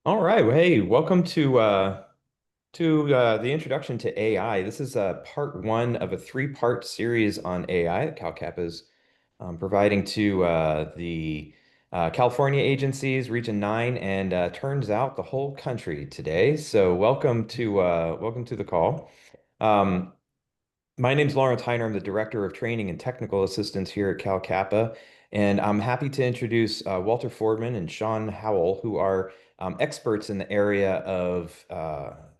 All right. Well, hey, welcome to the introduction to AI. This is part one of a three-part series on AI that CalCap is providing to the California agencies, Region 9, and turns out the whole country today. So welcome to the call. Um, my name's Lawrence Heiner. I'm the Director of Training and Technical Assistance here at Cal Kappa, and I'm happy to introduce Walter Fordman and Shawn Howell, who are experts in the area of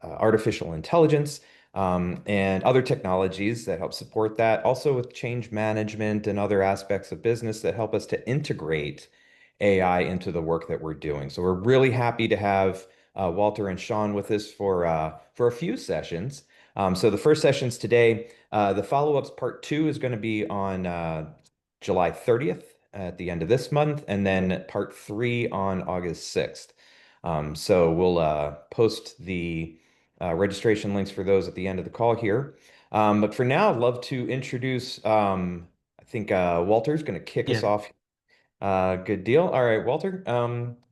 artificial intelligence and other technologies that help support that, also with change management and other aspects of business that help us to integrate AI into the work that we're doing. So we're really happy to have Walter and Shawn with us for a few sessions. So the first session's today. The follow-ups part two is going to be on July 30th at the end of this month, and then part three on August 6th. So we'll post the registration links for those at the end of the call here. But for now, I'd love to introduce, I think Walter's going to kick us Yeah. off. Good deal. All right, Walter.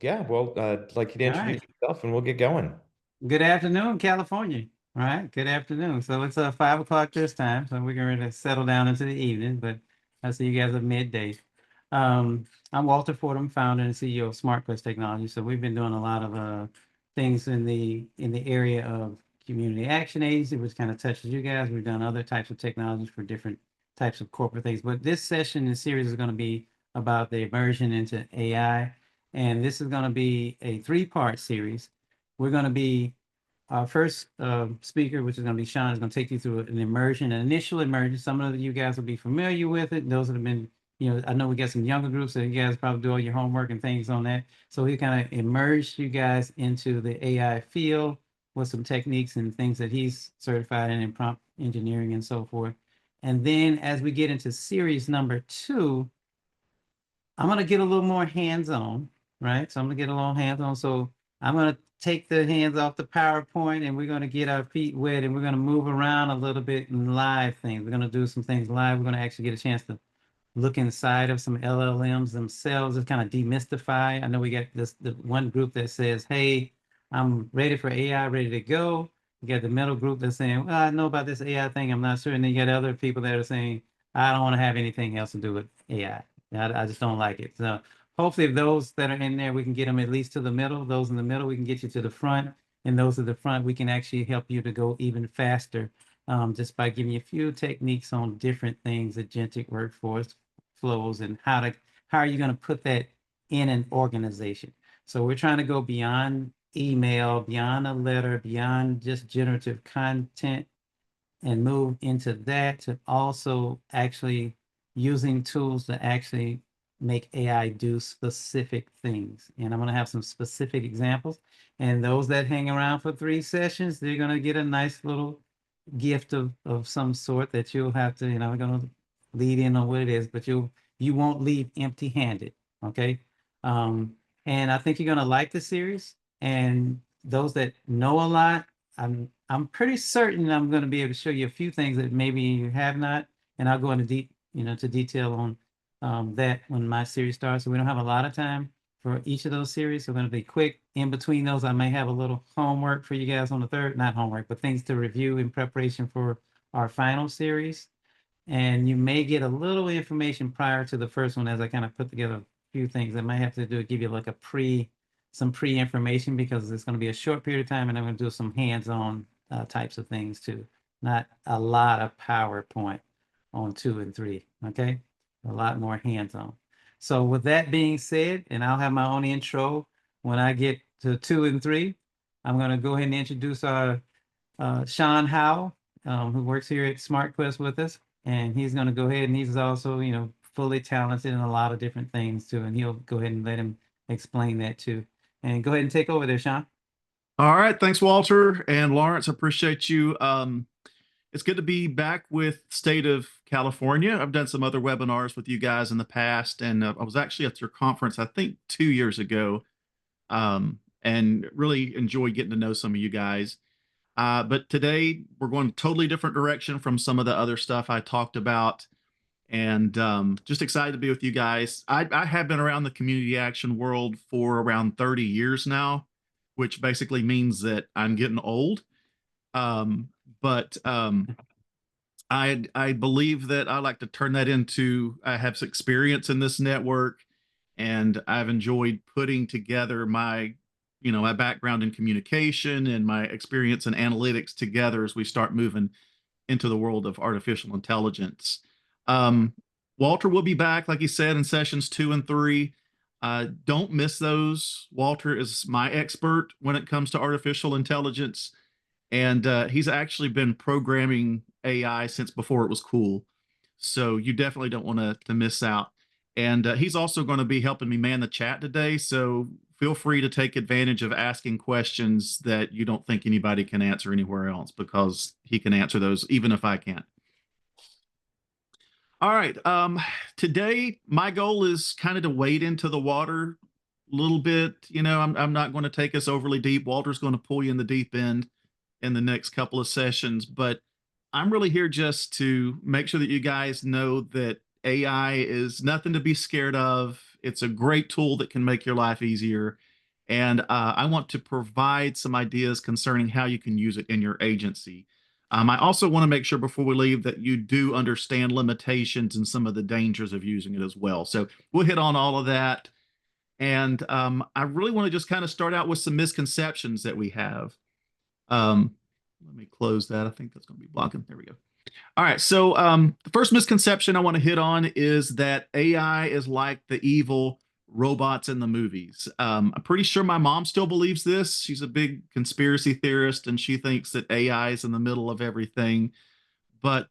Yeah, well, I'd like you to All introduce right. yourself and we'll get going. Good afternoon, California. All right. Good afternoon. So it's 5 o'clock this time. So we're going to settle down into the evening, but I see you guys are midday. I'm Walter Fordham, founder and CEO of SmartQuest Technology. So we've been doing a lot of things in the area of community action agency, which kind of touches you guys. We've done other types of technologies for different types of corporate things. But this session and series is going to be about the immersion into AI. And this is going to be a three-part series. We're going to be our first speaker, which is going to be Shawn, is going to take you through an immersion, an initial immersion. Some of you guys will be familiar with it. Those that have been, I know we got some younger groups, so you guys probably do all your homework and things on that. So he kind of immersed you guys into the AI field with some techniques and things that he's certified in prompt engineering and so forth. And then as we get into series number two, I'm going to get a little more hands-on, right? So I'm going to get a little hands-on. So I'm going to take the hands off the PowerPoint and we're going to get our feet wet and we're going to move around a little bit in live things. We're going to do some things live. We're going to actually get a chance to look inside of some LLMs themselves and kind of demystify. I know we got the one group that says, hey, I'm ready for AI, ready to go. You got the middle group that's saying, well, I know about this AI thing, I'm not sure. And then you got other people that are saying, I don't want to have anything else to do with AI. I just don't like it. So hopefully those that are in there, we can get them at least to the middle. Those in the middle, we can get you to the front. And those at the front, we can actually help you to go even faster just by giving you a few techniques on different things, agentic workforce flows, and how are you going to put that in an organization. So we're trying to go beyond email, beyond a letter, beyond just generative content, and move into that to also actually using tools to actually make AI do specific things. And I'm going to have some specific examples. And those that hang around for 3 sessions, they're going to get a nice little gift of some sort that you'll have to, we're going to lead in on what it is, but you won't leave empty-handed. Okay. Um, and I think you're going to like the series. And those that know a lot, I'm pretty certain I'm going to be able to show you a few things that maybe you have not, and I'll go into to detail on that when my series starts. So we don't have a lot of time for each of those series. So we're going to be quick. In between those, I may have a little homework for you guys on the third, not homework, but things to review in preparation for our final series. And you may get a little information prior to the first one as I kind of put together a few things. I might have to give you like some pre-information because it's going to be a short period of time and I'm going to do some hands-on types of things too. Not a lot of PowerPoint on 2 and 3, okay? A lot more hands-on. So with that being said, and I'll have my own intro when I get to 2 and 3, I'm going to go ahead and introduce our Shawn Howell, who works here at SmartQuest with us. And he's going to go ahead and he's also, fully talented in a lot of different things too. And he'll go ahead and let him explain that too. And go ahead and take over there, Shawn. All right. Thanks, Walter and Lawrence. I appreciate you. It's good to be back with State of California. I've done some other webinars with you guys in the past, and I was actually at your conference, I think 2 years ago, and really enjoyed getting to know some of you guys. But today we're going a totally different direction from some of the other stuff I talked about, and just excited to be with you guys. I have been around the community action world for around 30 years now. which basically means that I'm getting old. Um, but I believe that I like to turn that into I have some experience in this network, and I've enjoyed putting together my background in communication and my experience in analytics together as we start moving into the world of artificial intelligence. Um, Walter will be back, like he said, in sessions 2 and 3. Don't miss those. Walter is my expert when it comes to artificial intelligence, and he's actually been programming AI since before it was cool. So you definitely don't want to miss out. And he's also going to be helping me man the chat today. So feel free to take advantage of asking questions that you don't think anybody can answer anywhere else, because he can answer those even if I can't. All right. Today my goal is kind of to wade into the water a little bit. I'm not going to take us overly deep. Walter's going to pull you in the deep end in the next couple of sessions, but I'm really here just to make sure that you guys know that AI is nothing to be scared of. It's a great tool that can make your life easier. And I want to provide some ideas concerning how you can use it in your agency. I also want to make sure before we leave that you do understand limitations and some of the dangers of using it as well. So we'll hit on all of that. And I really want to just kind of start out with some misconceptions that we have. Let me close that. I think that's going to be blocking. There we go. All right. So the first misconception I want to hit on is that AI is like the evil robots in the movies. I'm pretty sure my mom still believes this. She's a big conspiracy theorist, and she thinks that AI is in the middle of everything. But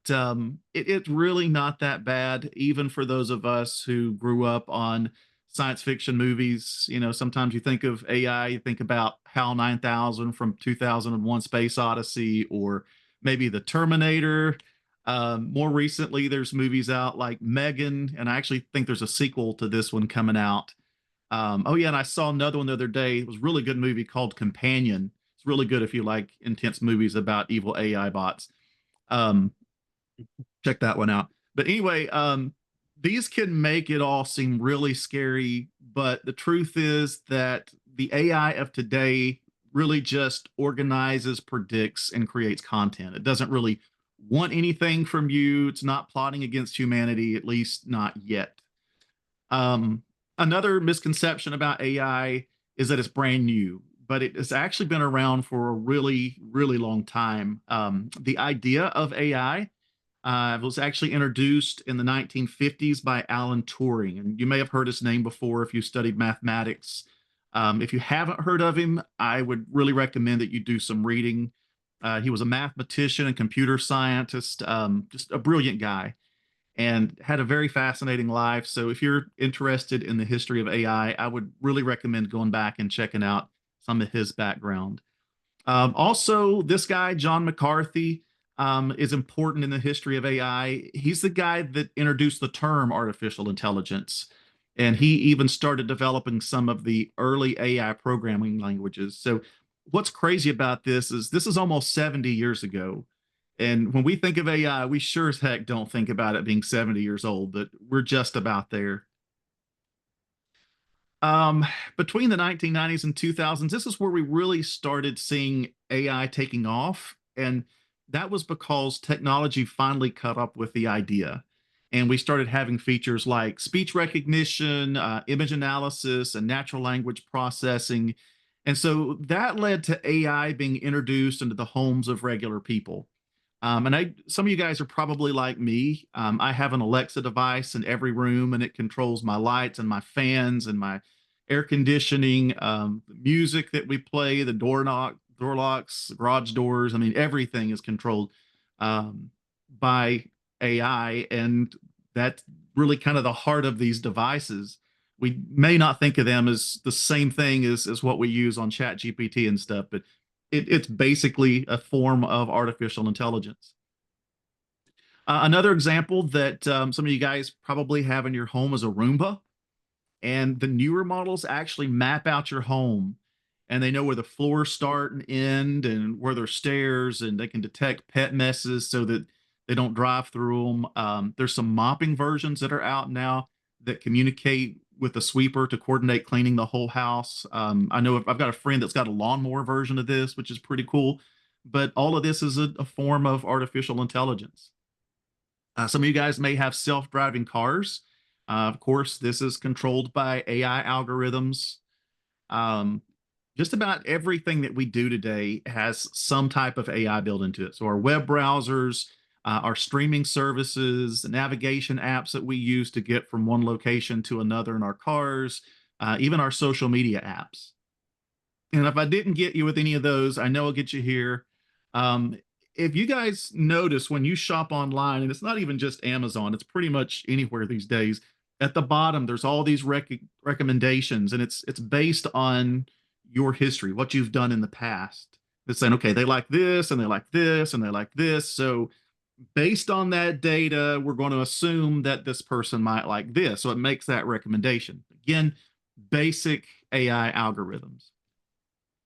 it's really not that bad, even for those of us who grew up on science fiction movies. Sometimes you think of AI, you think about HAL 9000 from 2001 Space Odyssey, or maybe The Terminator. More recently, there's movies out like Megan, and I actually think there's a sequel to this one coming out. Oh, yeah, and I saw another one the other day. It was a really good movie called Companion. It's really good if you like intense movies about evil AI bots. Um, Check that one out. But anyway, these can make it all seem really scary, but the truth is that the AI of today really just organizes, predicts, and creates content. It doesn't really want anything from you. It's not plotting against humanity, at least not yet. Um, Another misconception about AI is that it's brand new, but it has actually been around for a really, really long time. The idea of AI was actually introduced in the 1950s by Alan Turing, and you may have heard his name before if you studied mathematics. If you haven't heard of him, I would really recommend that you do some reading. He was a mathematician and computer scientist, just a brilliant guy, and had a very fascinating life. So if you're interested in the history of AI, I would really recommend going back and checking out some of his background. Also, this guy, John McCarthy, is important in the history of AI. He's the guy that introduced the term artificial intelligence, and he even started developing some of the early AI programming languages. So, what's crazy about this is almost 70 years ago. And when we think of AI, we sure as heck don't think about it being 70 years old, but we're just about there. Um, Between the 1990s and 2000s, this is where we really started seeing AI taking off. And that was because technology finally caught up with the idea. And we started having features like speech recognition, image analysis, and natural language processing. And so that led to AI being introduced into the homes of regular people. Some of you guys are probably like me. I have an Alexa device in every room, and it controls my lights and my fans and my air conditioning, the music that we play, the door locks, garage doors. I mean, everything is controlled by AI, and that's really kind of the heart of these devices. We may not think of them as the same thing as what we use on Chat GPT and stuff, but it's basically a form of artificial intelligence. Another example that some of you guys probably have in your home is a Roomba. And the newer models actually map out your home, and they know where the floors start and end and where there's stairs, and they can detect pet messes so that they don't drive through them. There's some mopping versions that are out now that communicate with a sweeper to coordinate cleaning the whole house. I know I've got a friend that's got a lawnmower version of this, which is pretty cool. But all of this is a form of artificial intelligence. Some of you guys may have self-driving cars. Of course, this is controlled by AI algorithms. Um, just about everything that we do today has some type of AI built into it. So our web browsers, our streaming services, the navigation apps that we use to get from one location to another in our cars, even our social media apps. And if I didn't get you with any of those, I know I'll get you here. Um, if you guys notice when you shop online, and it's not even just Amazon, it's pretty much anywhere these days. At the bottom, there's all these recommendations, and it's based on your history, what you've done in the past. It's saying, okay, they like this, and they like this, and they like this. So based on that data, we're going to assume that this person might like this. So it makes that recommendation. Again, basic AI algorithms.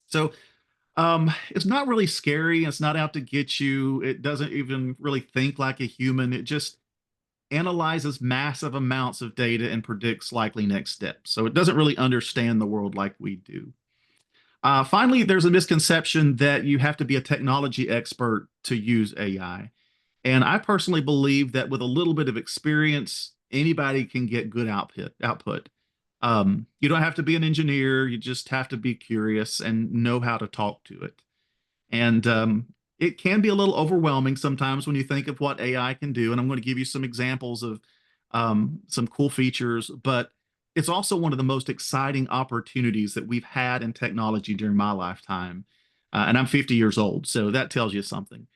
So it's not really scary. It's not out to get you. It doesn't even really think like a human. It just analyzes massive amounts of data and predicts likely next steps. So it doesn't really understand the world like we do. Finally, there's a misconception that you have to be a technology expert to use AI. And I personally believe that with a little bit of experience, anybody can get good output. You don't have to be an engineer. You just have to be curious and know how to talk to it. And it can be a little overwhelming sometimes when you think of what AI can do. And I'm going to give you some examples of some cool features, but it's also one of the most exciting opportunities that we've had in technology during my lifetime. And I'm 50 years old, so that tells you something.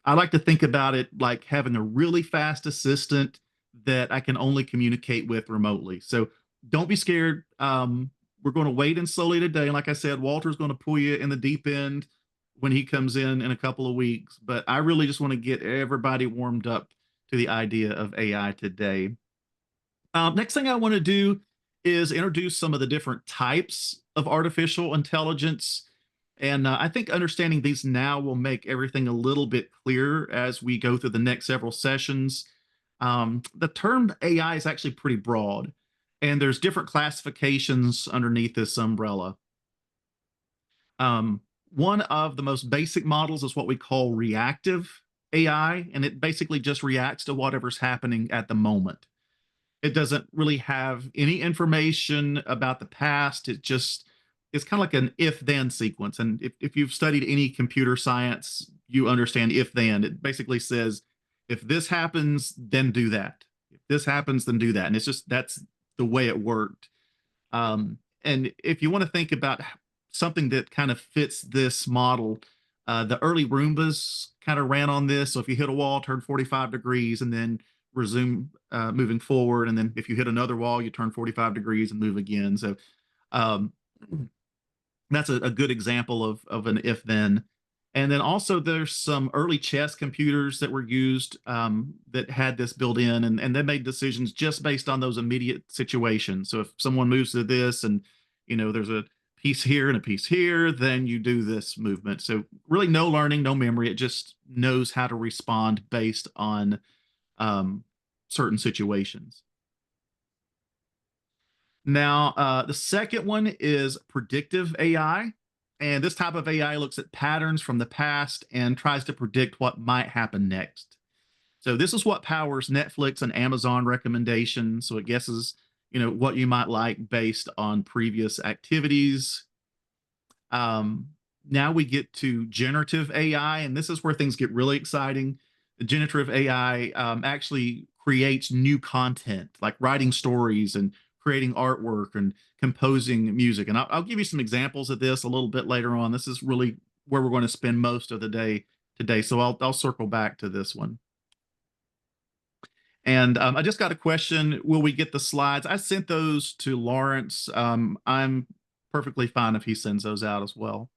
I like to think about it like having a really fast assistant that I can only communicate with remotely. So don't be scared. We're going to wait and slowly today. And like I said, Walter's going to pull you in the deep end when he comes in a couple of weeks. But I really just want to get everybody warmed up to the idea of AI today. Next thing I want to do is introduce some of the different types of artificial intelligence. And I think understanding these now will make everything a little bit clearer as we go through the next several sessions. The term AI is actually pretty broad, and there's different classifications underneath this umbrella. One of the most basic models is what we call reactive AI, and it basically just reacts to whatever's happening at the moment. It doesn't really have any information about the past. It's kind of like an if-then sequence. And if you've studied any computer science, you understand if-then. It basically says, if this happens, then do that. If this happens, then do that. And that's the way it worked. And if you want to think about something that kind of fits this model, the early Roombas kind of ran on this. So if you hit a wall, turn 45 degrees, and then resume moving forward. And then if you hit another wall, you turn 45 degrees and move again. So um, that's a good example of an if then. And then also there's some early chess computers that were used that had this built in, and they made decisions just based on those immediate situations. So if someone moves to this and, there's a piece here and a piece here, then you do this movement. So really no learning, no memory. It just knows how to respond based on certain situations. Now, the second one is predictive AI. And this type of AI looks at patterns from the past and tries to predict what might happen next. So this is what powers Netflix and Amazon recommendations. So it guesses, what you might like based on previous activities. Now we get to generative AI, and this is where things get really exciting. The generative AI actually creates new content, like writing stories and creating artwork and composing music. And I'll give you some examples of this a little bit later on. This is really where we're going to spend most of the day today. So I'll circle back to this one. And I just got a question. Will we get the slides? I sent those to Lawrence. I'm perfectly fine if he sends those out as well.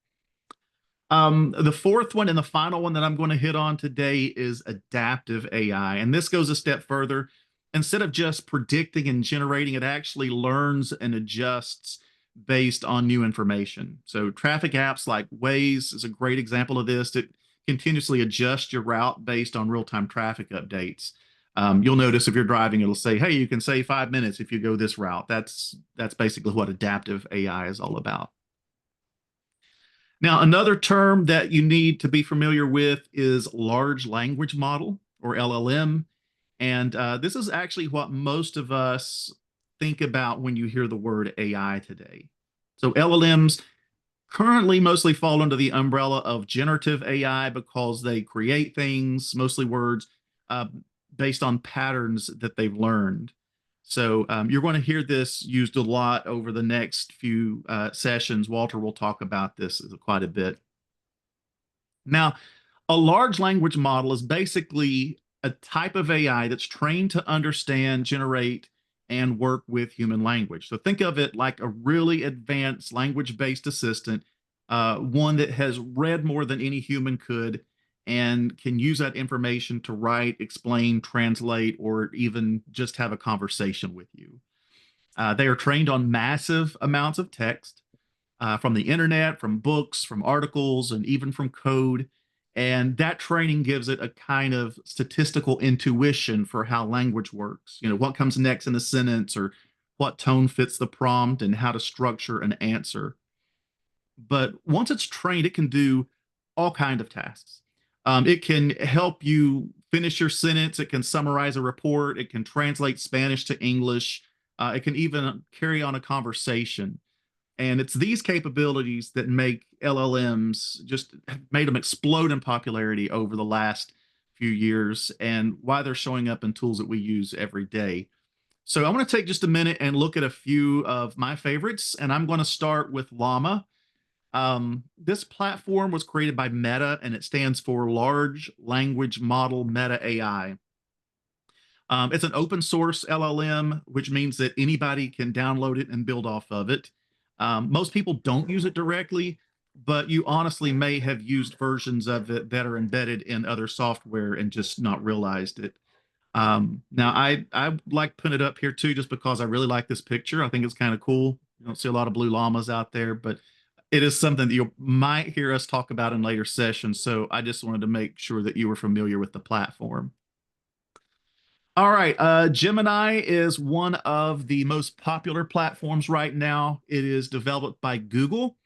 The fourth one and the final one that I'm going to hit on today is adaptive AI. And this goes a step further. Instead of just predicting and generating, it actually learns and adjusts based on new information. So traffic apps like Waze is a great example of this. It continuously adjusts your route based on real-time traffic updates. You'll notice if you're driving, it'll say, hey, you can save 5 minutes if you go this route. That's basically what adaptive AI is all about. Now, another term that you need to be familiar with is large language model, or LLM. And this is actually what most of us think about when you hear the word AI today. So LLMs currently mostly fall under the umbrella of generative AI because they create things, mostly words, uh, based on patterns that they've learned. So you're going to hear this used a lot over the next few sessions. Walter will talk about this quite a bit. Now, a large language model is basically a type of AI that's trained to understand, generate, and work with human language. So think of it like a really advanced language-based assistant, one that has read more than any human could and can use that information to write, explain, translate, or even just have a conversation with you. They are trained on massive amounts of text from the internet, from books, from articles, and even from code. And that training gives it a kind of statistical intuition for how language works. You know, what comes next in a sentence, or what tone fits the prompt, and how to structure an answer. But once it's trained, it can do all kinds of tasks. It can help you finish your sentence. It can summarize a report. It can translate Spanish to English. It can even carry on a conversation. And it's these capabilities that make LLMs just made them explode in popularity over the last few years, and why they're showing up in tools that we use every day. So I want to take just a minute and look at a few of my favorites, and I'm going to start with Llama. This platform was created by Meta, and it stands for Large Language Model Meta AI. It's an open source LLM, which means that anybody can download it and build off of it. Most people don't use it directly, but you honestly may have used versions of it that are embedded in other software and just not realized it. Now, I like putting it up here too, just because I really like this picture. I think it's kind of cool. You don't see a lot of blue llamas out there, but it is something that you might hear us talk about in later sessions. So I just wanted to make sure that you were familiar with the platform. All right. Gemini is one of the most popular platforms right now. It is developed by Google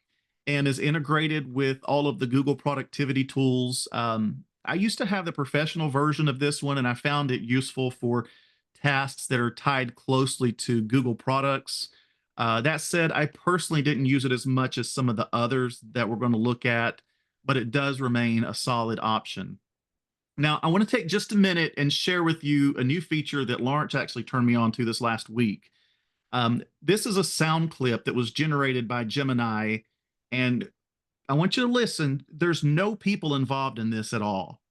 and is integrated with all of the Google productivity tools. I used to have the professional version of this one, and I found it useful for tasks that are tied closely to Google products. That said, I personally didn't use it as much as some of the others that we're going to look at, but it does remain a solid option. Now, I want to take just a minute and share with you a new feature that Lawrence actually turned me on to this last week. This is a sound clip that was generated by Gemini, and I want you to listen. There's no people involved in this at all.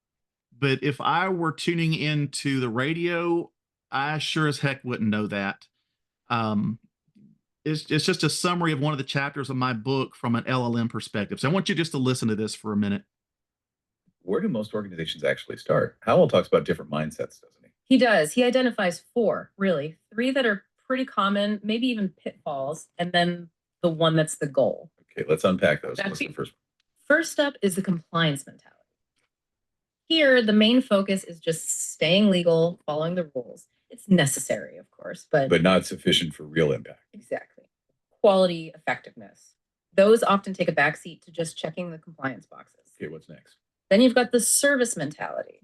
But if I were tuning into the radio, I sure as heck wouldn't know that. Um, it's just a summary of one of the chapters of my book from an LLM perspective. So I want you just to listen to this for a minute. Where do most organizations actually start? Howell talks about different mindsets, doesn't he? He does. He identifies four, really, three that are pretty common, maybe even pitfalls, and then the one that's the goal. Okay, let's unpack those. What's the first one? First up is the compliance mentality. Here, the main focus is just staying legal, following the rules. It's necessary, of course, but not sufficient for real impact. Exactly. Quality, effectiveness. Those often take a backseat to just checking the compliance boxes. Okay, what's next? Then you've got the service mentality.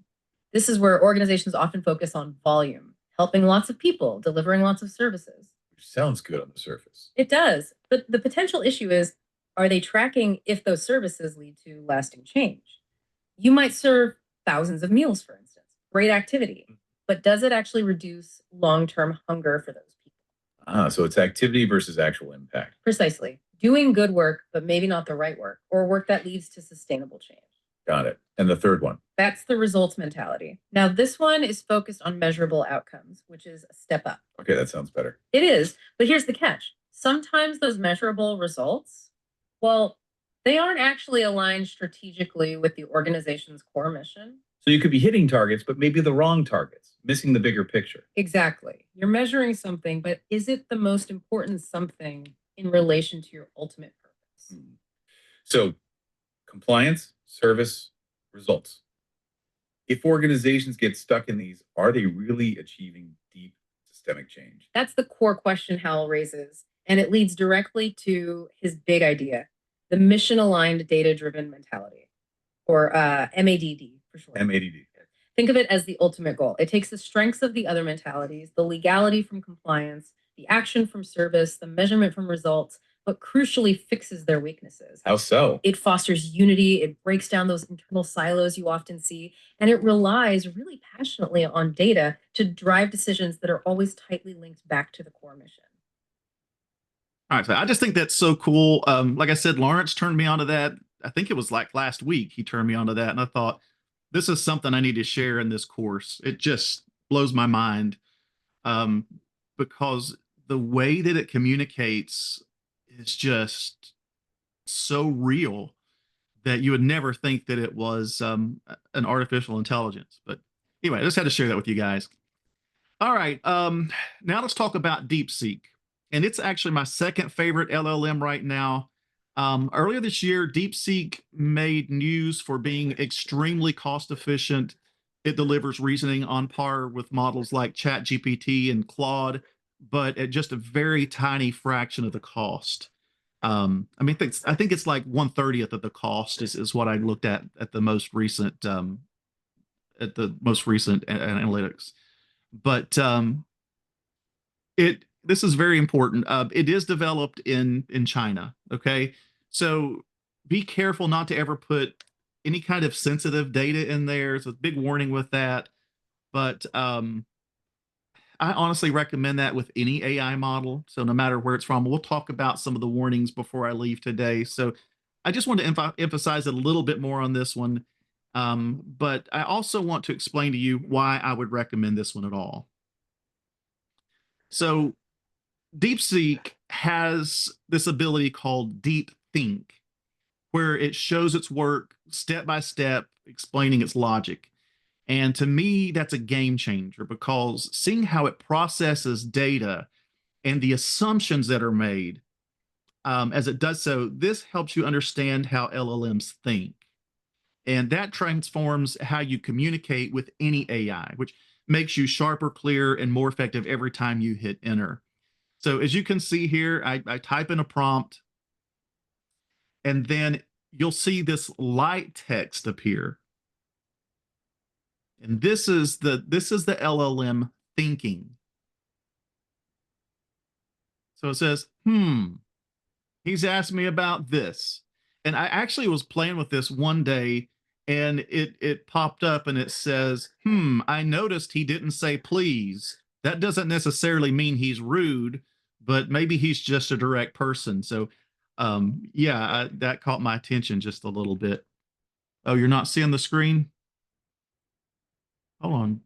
This is where organizations often focus on volume, helping lots of people, delivering lots of services. Which sounds good on the surface. It does. But the potential issue is, are they tracking if those services lead to lasting change? You might serve thousands of meals, for instance. Great activity. But does it actually reduce long-term hunger for those people? Ah, so it's activity versus actual impact. Precisely. Doing good work, but maybe not the right work, or work that leads to sustainable change. Got it. And the third one? That's the results mentality. Now, this one is focused on measurable outcomes, which is a step up. Okay, that sounds better. It is, but here's the catch. Sometimes those measurable results, well, they aren't actually aligned strategically with the organization's core mission. So you could be hitting targets, but maybe the wrong targets, missing the bigger picture. Exactly. You're measuring something, but is it the most important something in relation to your ultimate purpose? So compliance, service, results. If organizations get stuck in these, are they really achieving deep systemic change? That's the core question Howell raises, and it leads directly to his big idea, the mission-aligned data-driven mentality, or MADD for short. MADD. Think of it as the ultimate goal. It takes the strengths of the other mentalities, the legality from compliance, the action from service, the measurement from results, but crucially fixes their weaknesses. How so? It fosters unity, it breaks down those internal silos you often see, and it relies really passionately on data to drive decisions that are always tightly linked back to the core mission. All right, so I just think that's so cool. Like I said, Lawrence turned me onto that. I think it was like last week he turned me onto that, and I thought this is something I need to share in this course. It just blows my mind because the way that it communicates is just so real that you would never think that it was an artificial intelligence. But anyway, I just had to share that with you guys. All right, now let's talk about DeepSeek. And it's actually my second favorite LLM right now. Earlier this year, DeepSeek made news for being extremely cost efficient. It delivers reasoning on par with models like ChatGPT and Claude, but at just a very tiny fraction of the cost. I mean, I think it's like 1/30th of the cost is what I looked at the most recent analytics. But this is very important. It is developed in China. Okay, so be careful not to ever put any kind of sensitive data in there. So, a big warning with that. But I honestly recommend that with any AI model. So no matter where it's from, we'll talk about some of the warnings before I leave today. So I just want to emphasize a little bit more on this one. But I also want to explain to you why I would recommend this one at all. So DeepSeek has this ability called Deep Think, where it shows its work step by step, explaining its logic. And to me, that's a game changer because seeing how it processes data and the assumptions that are made as it does so, this helps you understand how LLMs think. And that transforms how you communicate with any AI, which makes you sharper, clearer, and more effective every time you hit enter. So as you can see here, I type in a prompt, and then you'll see this light text appear. And this is the LLM thinking. So it says, he's asked me about this. And I actually was playing with this one day, and it popped up and it says, I noticed he didn't say please. That doesn't necessarily mean he's rude, but maybe he's just a direct person. So yeah, that caught my attention just a little bit. Oh, you're not seeing the screen? Hold on.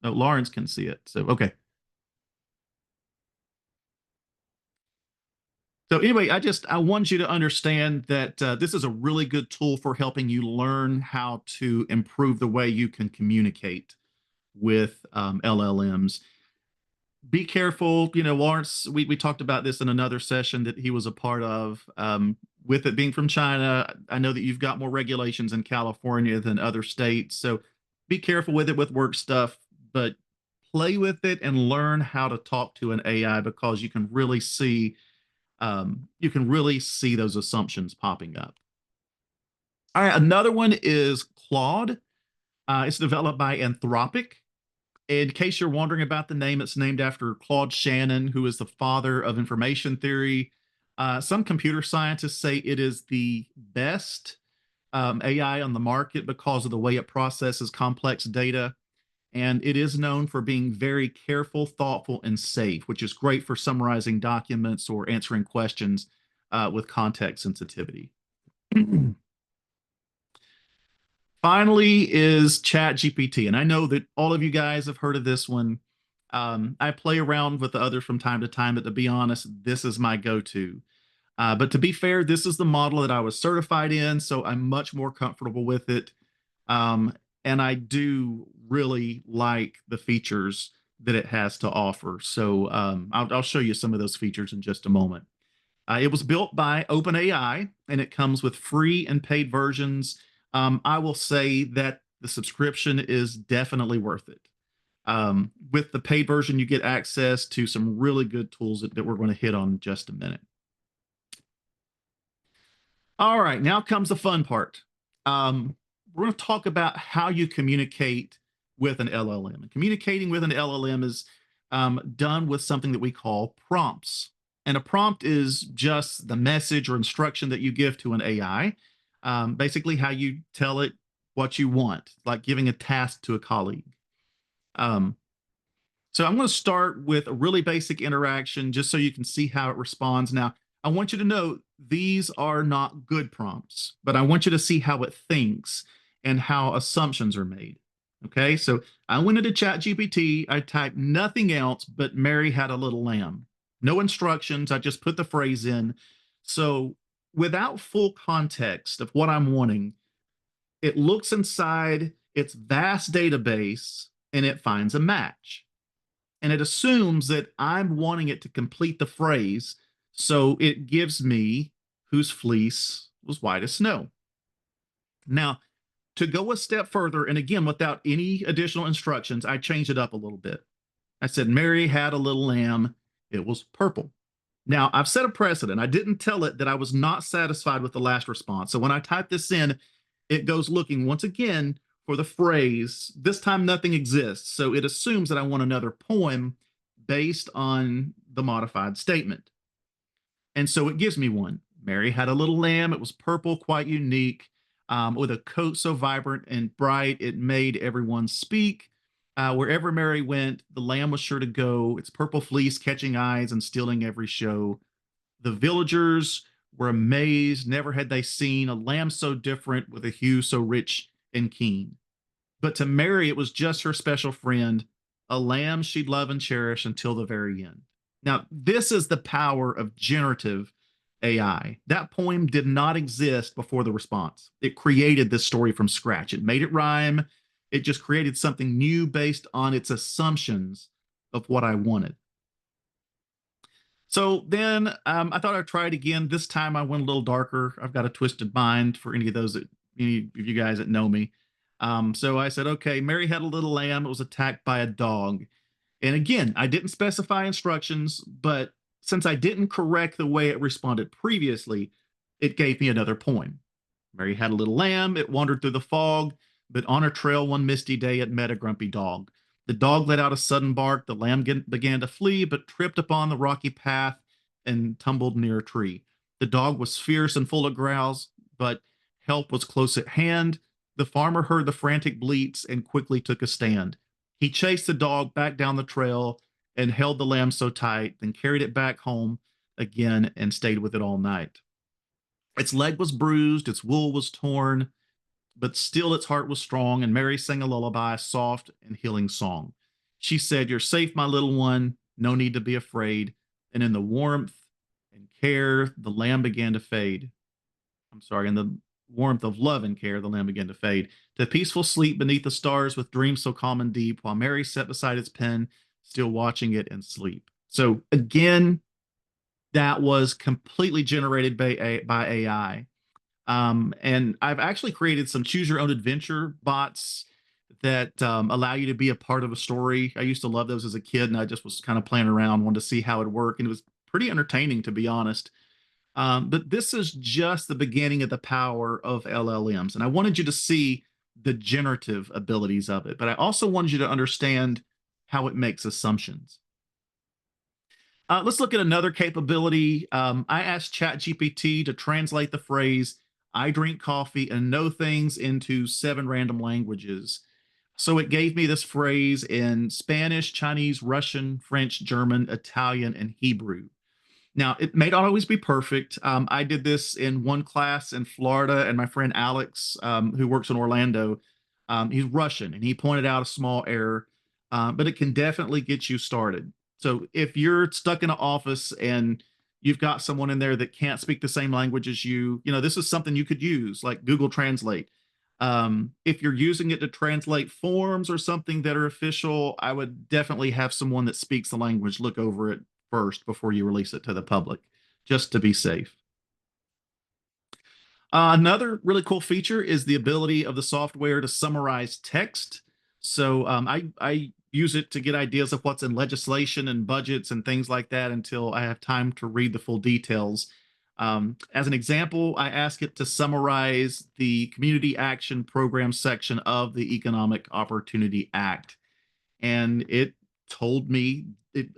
No, Lawrence can see it. So, okay. So anyway, I want you to understand that this is a really good tool for helping you learn how to improve the way you can communicate with LLMs. Be careful. You know, Lawrence, we talked about this in another session that he was a part of. With it being from China, I know that you've got more regulations in California than other states. So be careful with it with work stuff, but play with it and learn how to talk to an AI because you can really see those assumptions popping up. All right, another one is Claude. It's developed by Anthropic. In case you're wondering about the name, it's named after Claude Shannon, who is the father of information theory. Some computer scientists say it is the best AI on the market because of the way it processes complex data. And it is known for being very careful, thoughtful, and safe, which is great for summarizing documents or answering questions with context sensitivity. Finally is ChatGPT. And I know that all of you guys have heard of this one. I play around with the others from time to time, but to be honest, this is my go-to. But to be fair, this is the model that I was certified in, so I'm much more comfortable with it. And I do really like the features that it has to offer. So I'll show you some of those features in just a moment. It was built by OpenAI, and it comes with free and paid versions. I will say that the subscription is definitely worth it. With the paid version, you get access to some really good tools that we're going to hit on in just a minute. All right, now comes the fun part. We're going to talk about how you communicate with an LLM. And communicating with an LLM is done with something that we call prompts. And a prompt is just the message or instruction that you give to an AI, basically how you tell it what you want, like giving a task to a colleague. So I'm going to start with a really basic interaction just so you can see how it responds. Now, I want you to know these are not good prompts, but I want you to see how it thinks and how assumptions are made. Okay, so I went into ChatGPT, I typed nothing else but Mary had a little lamb. No instructions, I just put the phrase in. So without full context of what I'm wanting, it looks inside its vast database and it finds a match. And it assumes that I'm wanting it to complete the phrase. So it gives me whose fleece was white as snow. Now, to go a step further, and again, without any additional instructions, I changed it up a little bit. I said, Mary had a little lamb. It was purple. Now, I've set a precedent. I didn't tell it that I was not satisfied with the last response. So when I type this in, it goes looking once again for the phrase. This time, nothing exists. So it assumes that I want another poem based on the modified statement. And so it gives me one. Mary had a little lamb. It was purple, quite unique, with a coat so vibrant and bright, it made everyone speak. Wherever Mary went, the lamb was sure to go, its purple fleece catching eyes and stealing every show. The villagers were amazed, never had they seen a lamb so different with a hue so rich and keen. But to Mary, it was just her special friend, a lamb she'd love and cherish until the very end. Now, this is the power of generative AI. That poem did not exist before the response. It created this story from scratch. It made it rhyme. It just created something new based on its assumptions of what I wanted. So then I thought I'd try it again. This time I went a little darker. I've got a twisted mind for any of those that, any of you guys that know me. So I said, okay, Mary had a little lamb. It was attacked by a dog. And again, I didn't specify instructions, but since I didn't correct the way it responded previously, it gave me another poem. Mary had a little lamb. It wandered through the fog, but on a trail one misty day, it met a grumpy dog. The dog let out a sudden bark. The lamb began to flee, but tripped upon the rocky path and tumbled near a tree. The dog was fierce and full of growls, but help was close at hand. The farmer heard the frantic bleats and quickly took a stand. He chased the dog back down the trail and held the lamb so tight, then carried it back home again and stayed with it all night. Its leg was bruised, its wool was torn, but still its heart was strong, and Mary sang a lullaby, a soft and healing song. She said, "You're safe, my little one, no need to be afraid." And in the warmth and care, the lamb began to fade. I'm sorry, in the warmth of love and care, the lamb began to fade to peaceful sleep beneath the stars with dreams so calm and deep, while Mary sat beside its pen, still watching it in sleep. So again, that was completely generated by AI. And I've actually created some choose your own adventure bots that allow you to be a part of a story. I used to love those as a kid, and I just was kind of playing around, wanted to see how it would work, and it was pretty entertaining, to be honest. But this is just the beginning of the power of LLMs, and I wanted you to see the generative abilities of it, but I also wanted you to understand how it makes assumptions. Let's look at another capability. I asked ChatGPT to translate the phrase, "I drink coffee and know things," into 7 random languages. So it gave me this phrase in Spanish, Chinese, Russian, French, German, Italian, and Hebrew. Now, it may not always be perfect. I did this in one class in Florida, and my friend Alex, who works in Orlando, he's Russian, and he pointed out a small error, but it can definitely get you started. So if you're stuck in an office and you've got someone in there that can't speak the same language as you, this is something you could use, like Google Translate. If you're using it to translate forms or something that are official, I would definitely have someone that speaks the language look over it first before you release it to the public, just to be safe. Another really cool feature is the ability of the software to summarize text. So I use it to get ideas of what's in legislation and budgets and things like that until I have time to read the full details. As an example, I ask it to summarize the Community Action Program section of the Economic Opportunity Act. And it told me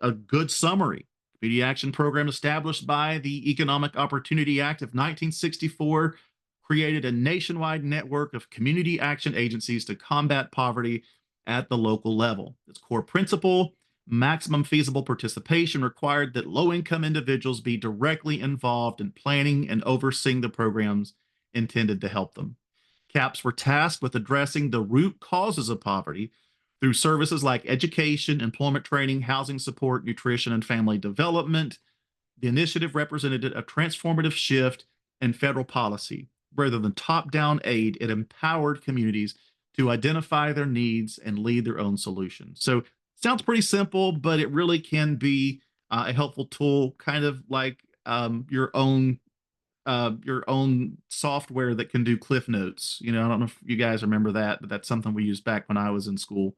a good summary. Community Action Program established by the Economic Opportunity Act of 1964 created a nationwide network of community action agencies to combat poverty at the local level. Its core principle, maximum feasible participation, required that low-income individuals be directly involved in planning and overseeing the programs intended to help them. CAPs were tasked with addressing the root causes of poverty through services like education, employment training, housing support, nutrition, and family development. The initiative represented a transformative shift in federal policy. Rather than top-down aid, it empowered communities to identify their needs and lead their own solutions. So it sounds pretty simple, but it really can be a helpful tool, kind of like your own software that can do Cliff Notes. I don't know if you guys remember that, but that's something we used back when I was in school.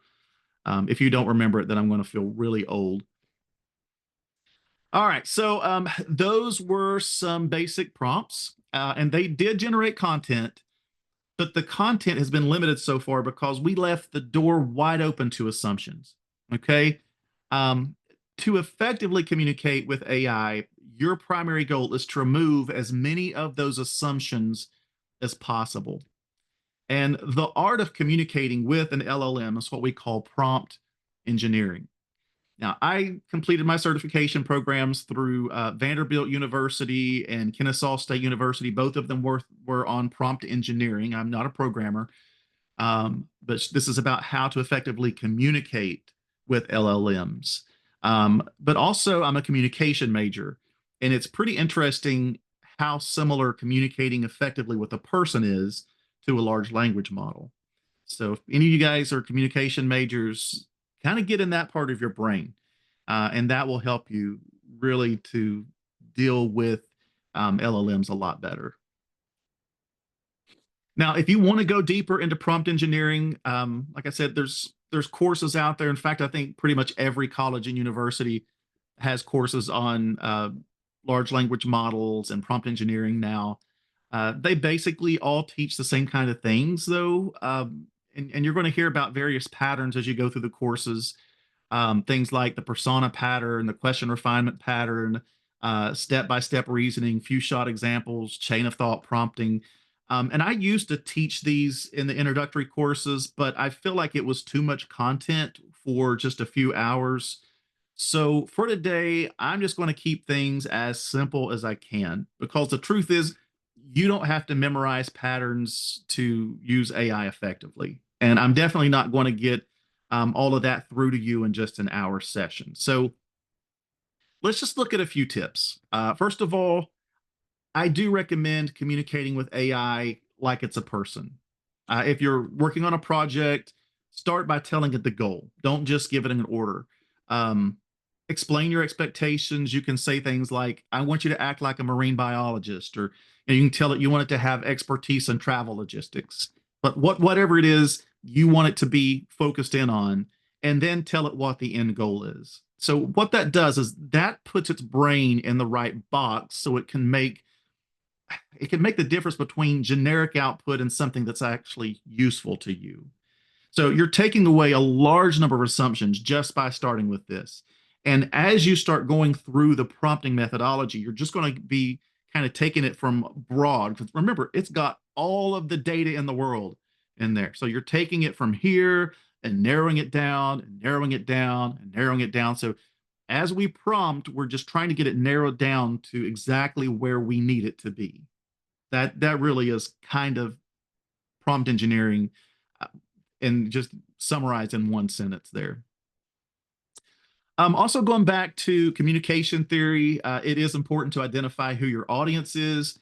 If you don't remember it, then I'm going to feel really old. All right, so those were some basic prompts, and they did generate content, but the content has been limited so far because we left the door wide open to assumptions. Okay. To effectively communicate with AI, your primary goal is to remove as many of those assumptions as possible. And the art of communicating with an LLM is what we call prompt engineering. Now, I completed my certification programs through Vanderbilt University and Kennesaw State University. Both of them were on prompt engineering. I'm not a programmer, but this is about how to effectively communicate with LLMs. But also, I'm a communication major, and it's pretty interesting how similar communicating effectively with a person is to a large language model. So if any of you guys are communication majors, kind of get in that part of your brain, and that will help you really to deal with LLMs a lot better. Now, if you want to go deeper into prompt engineering, like I said, there's courses out there. In fact, I think pretty much every college and university has courses on large language models and prompt engineering now. They basically all teach the same kind of things, though. And you're going to hear about various patterns as you go through the courses. Things like the persona pattern, the question refinement pattern, step-by-step reasoning, few shot examples, chain of thought prompting. And I used to teach these in the introductory courses, but I feel like it was too much content for just a few hours. So for today, I'm just going to keep things as simple as I can, because the truth is, you don't have to memorize patterns to use AI effectively. And I'm definitely not going to get all of that through to you in just an hour session. So let's just look at a few tips. First of all, I do recommend communicating with AI like it's a person. If you're working on a project, start by telling it the goal. Don't just give it an order. Explain your expectations. You can say things like, I want you to act like a marine biologist, or you can tell it you want it to have expertise in travel logistics. But whatever it is you want it to be focused in on, and then tell it what the end goal is. So what that does is that puts its brain in the right box so it can make the difference between generic output and something that's actually useful to you. So you're taking away a large number of assumptions just by starting with this. And as you start going through the prompting methodology, you're just going to be kind of taking it from broad. Because remember, it's got all of the data in the world in there. So you're taking it from here and narrowing it down and narrowing it down and narrowing it down. So as we prompt, we're just trying to get it narrowed down to exactly where we need it to be. That really is kind of prompt engineering, and just summarized in one sentence there. Also going back to communication theory, it is important to identify who your audience is.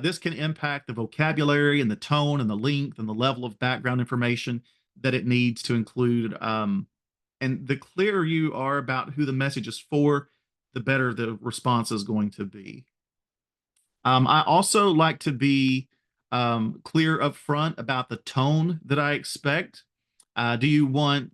This can impact the vocabulary and the tone and the length and the level of background information that it needs to include. And the clearer you are about who the message is for, the better the response is going to be. I also like to be clear up front about the tone that I expect. Do you want,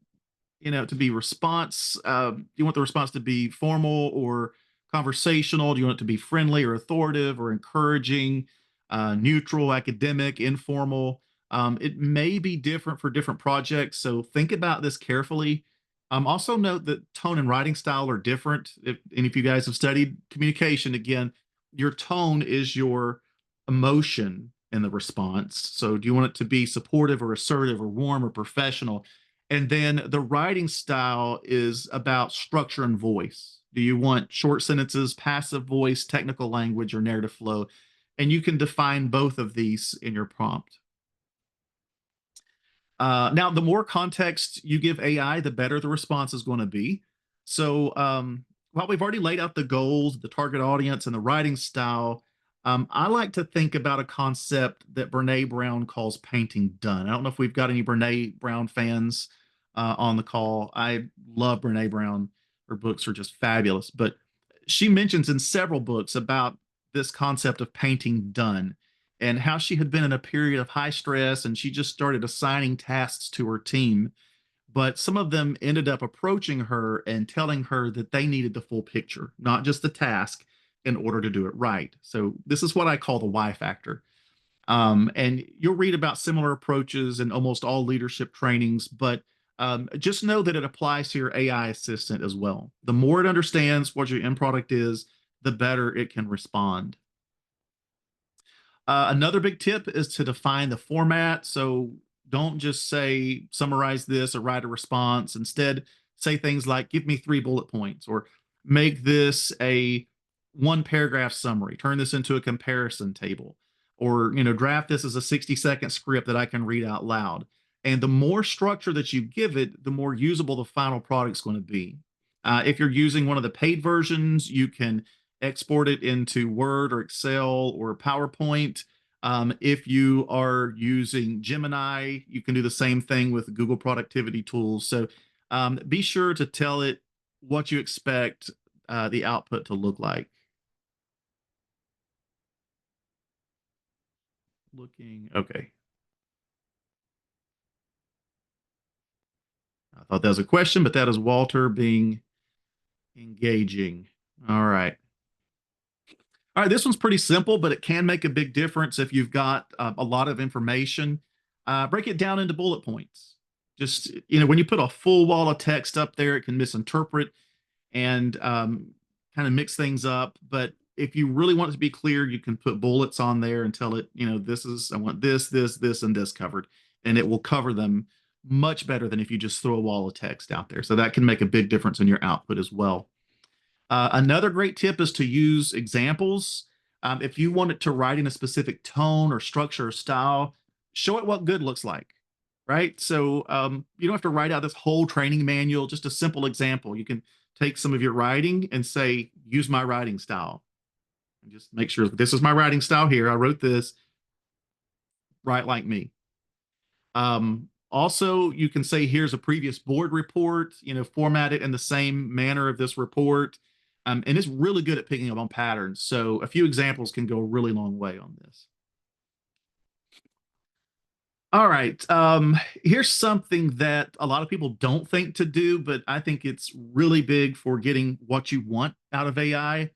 to be response? Do you want the response to be formal or conversational? Do you want it to be friendly or authoritative or encouraging, neutral, academic, informal? It may be different for different projects, so think about this carefully. Also note that tone and writing style are different. If you guys have studied communication, again, your tone is your emotion in the response. So do you want it to be supportive or assertive or warm or professional? And then the writing style is about structure and voice. Do you want short sentences, passive voice, technical language, or narrative flow? And you can define both of these in your prompt. Now, the more context you give AI, the better the response is going to be. So, while we've already laid out the goals, the target audience, and the writing style, I like to think about a concept that Brene Brown calls painting done. I don't know if we've got any Brene Brown fans on the call. I love Brene Brown. Her books are just fabulous. But she mentions in several books about this concept of painting done and how she had been in a period of high stress and she just started assigning tasks to her team. But some of them ended up approaching her and telling her that they needed the full picture, not just the task, in order to do it right. So, this is what I call the why factor. And you'll read about similar approaches in almost all leadership trainings, but just know that it applies to your AI assistant as well. The more it understands what your end product is, the better it can respond. Another big tip is to define the format. So don't just say summarize this or write a response. Instead, say things like give me 3 bullet points or make this a 1 paragraph summary, turn this into a comparison table, or draft this as a 60-second script that I can read out loud. And the more structure that you give it, the more usable the final product's going to be. If you're using one of the paid versions, you can export it into Word or Excel or PowerPoint. If you are using Gemini, you can do the same thing with Google productivity tools. So be sure to tell it what you expect the output to look like. Okay. I thought that was a question, but that is Walter being engaging. All right. All right, this one's pretty simple, but it can make a big difference if you've got a lot of information. Break it down into bullet points. Just, when you put a full wall of text up there, it can misinterpret and kind of mix things up. But if you really want it to be clear, you can put bullets on there and tell it, I want this, and this covered. And it will cover them much better than if you just throw a wall of text out there. So that can make a big difference in your output as well. Another great tip is to use examples. If you want it to write in a specific tone or structure or style, show it what good looks like, right? So you don't have to write out this whole training manual, just a simple example. You can take some of your writing and say, use my writing style. And just make sure this is my writing style here. I wrote this, write like me. Also, you can say, here's a previous board report, format it in the same manner of this report. And it's really good at picking up on patterns. So a few examples can go a really long way on this. All right. Here's something that a lot of people don't think to do, but I think it's really big for getting what you want out of AI.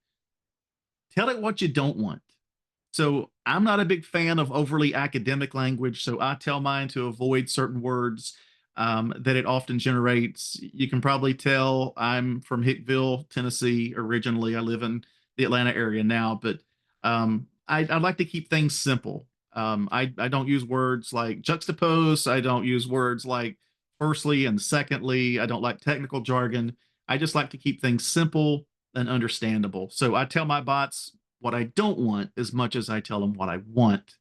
Tell it what you don't want. So I'm not a big fan of overly academic language, so I tell mine to avoid certain words that it often generates. You can probably tell I'm from Hickville, Tennessee originally. I live in the Atlanta area now, but I like to keep things simple. I don't use words like juxtapose. I don't use words like firstly and secondly. I don't like technical jargon. I just like to keep things simple and understandable. So I tell my bots what I don't want as much as I tell them what I want.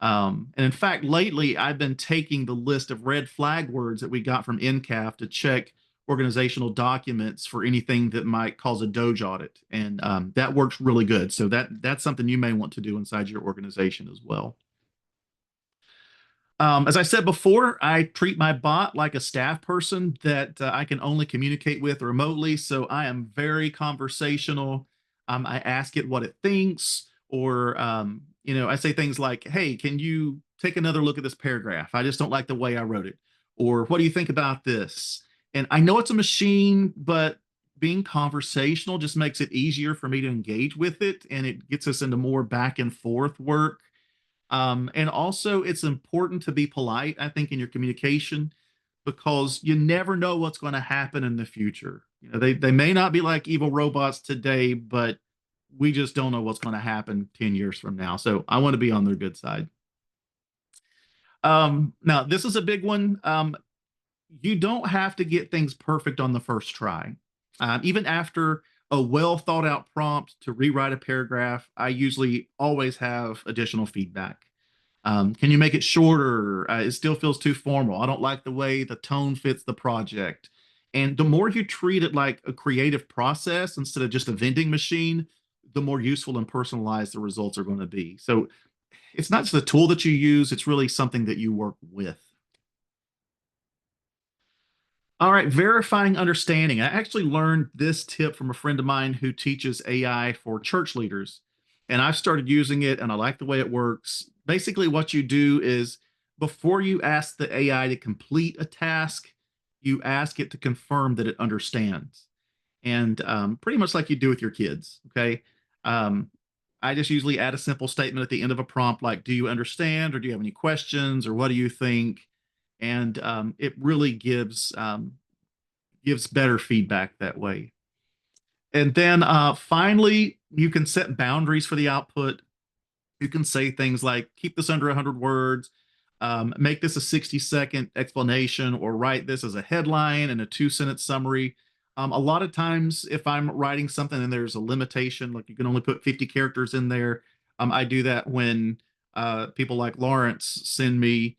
And in fact, lately I've been taking the list of red flag words that we got from NCAF to check organizational documents for anything that might cause a Doge audit. And that works really good. So that's something you may want to do inside your organization as well. As I said before, I treat my bot like a staff person that I can only communicate with remotely. So I am very conversational. I ask it what it thinks, Or, I say things like, hey, can you take another look at this paragraph? I just don't like the way I wrote it. Or what do you think about this? And I know it's a machine, but being conversational just makes it easier for me to engage with it. And it gets us into more back and forth work. And also, it's important to be polite, I think, in your communication because you never know what's going to happen in the future. They may not be like evil robots today, but we just don't know what's going to happen 10 years from now. So I want to be on their good side. Now, this is a big one. You don't have to get things perfect on the first try. Even after a well thought out prompt to rewrite a paragraph, I usually always have additional feedback. Can you make it shorter? It still feels too formal. I don't like the way the tone fits the project. And the more you treat it like a creative process instead of just a vending machine, the more useful and personalized the results are going to be. So it's not just a tool that you use, it's really something that you work with. All right, verifying understanding. I actually learned this tip from a friend of mine who teaches AI for church leaders. And I've started using it and I like the way it works. Basically, what you do is before you ask the AI to complete a task, you ask it to confirm that it understands. And pretty much like you do with your kids. Okay. Um, I just usually add a simple statement at the end of a prompt like, do you understand? Or do you have any questions? Or what do you think? And it really gives better feedback that way. And then finally, you can set boundaries for the output. You can say things like, keep this under 100 words, make this a 60-second explanation, or write this as a headline and a 2-sentence summary. A lot of times, if I'm writing something and there's a limitation, like you can only put 50 characters in there, I do that when people like Lawrence send me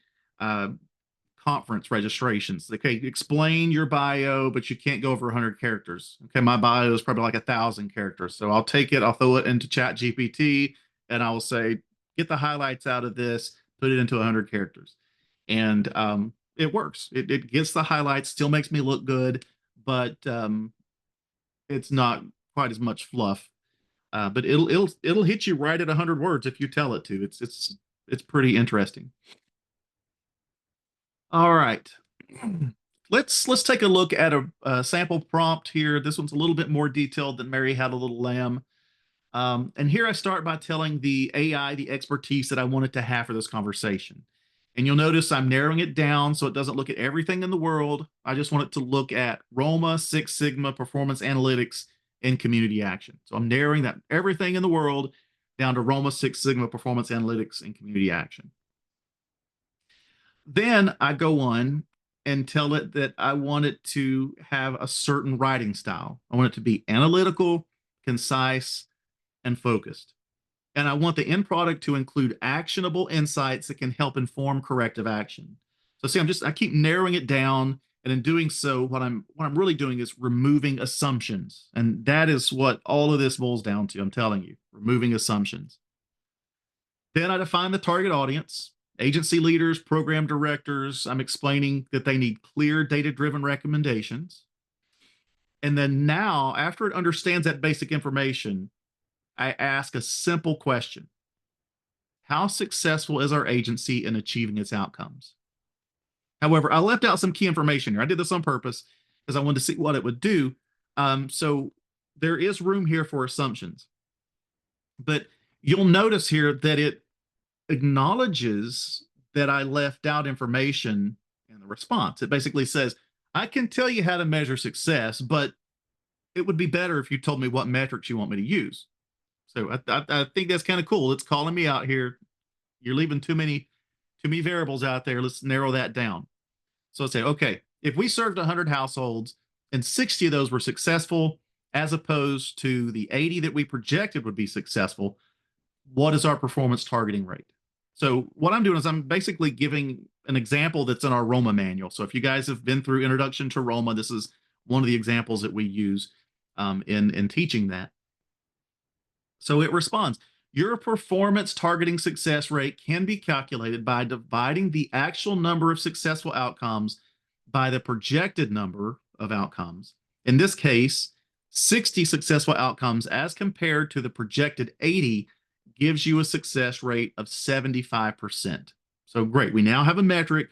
conference registrations. Okay, explain your bio, but you can't go over 100 characters. Okay, my bio is probably like 1,000 characters. So I'll take it, I'll throw it into Chat GPT, and I will say, get the highlights out of this, put it into 100 characters. And it works. It gets the highlights, still makes me look good, but it's not quite as much fluff. But it'll hit you right at 100 words if you tell it to. It's pretty interesting. All right. Let's take a look at a sample prompt here. This one's a little bit more detailed than Mary Had a Little Lamb. And here I start by telling the AI the expertise that I want it to have for this conversation. And you'll notice I'm narrowing it down so it doesn't look at everything in the world. I just want it to look at Roma, Six Sigma, performance analytics, and community action. So I'm narrowing that everything in the world down to Roma, Six Sigma, performance analytics, and community action. Then I go on and tell it that I want it to have a certain writing style. I want it to be analytical, concise, and focused. And I want the end product to include actionable insights that can help inform corrective action. So see, I keep narrowing it down. And in doing so, what I'm really doing is removing assumptions. And that is what all of this boils down to. I'm telling you, removing assumptions. Then I define the target audience. Agency leaders, program directors, I'm explaining that they need clear data-driven recommendations. And then now, after it understands that basic information, I ask a simple question. How successful is our agency in achieving its outcomes? However, I left out some key information here. I did this on purpose because I wanted to see what it would do. So there is room here for assumptions. But you'll notice here that it acknowledges that I left out information in the response. It basically says, I can tell you how to measure success, but it would be better if you told me what metrics you want me to use. So I think that's kind of cool. It's calling me out here. You're leaving too many variables out there. Let's narrow that down. So let's say, okay, if we served 100 households and 60 of those were successful, as opposed to the 80 that we projected would be successful, what is our performance targeting rate? So what I'm doing is I'm basically giving an example that's in our Roma manual. So if you guys have been through Introduction to Roma, this is one of the examples that we use in teaching that. So it responds, your performance targeting success rate can be calculated by dividing the actual number of successful outcomes by the projected number of outcomes. In this case, 60 successful outcomes as compared to the projected 80 gives you a success rate of 75%. So great, we now have a metric,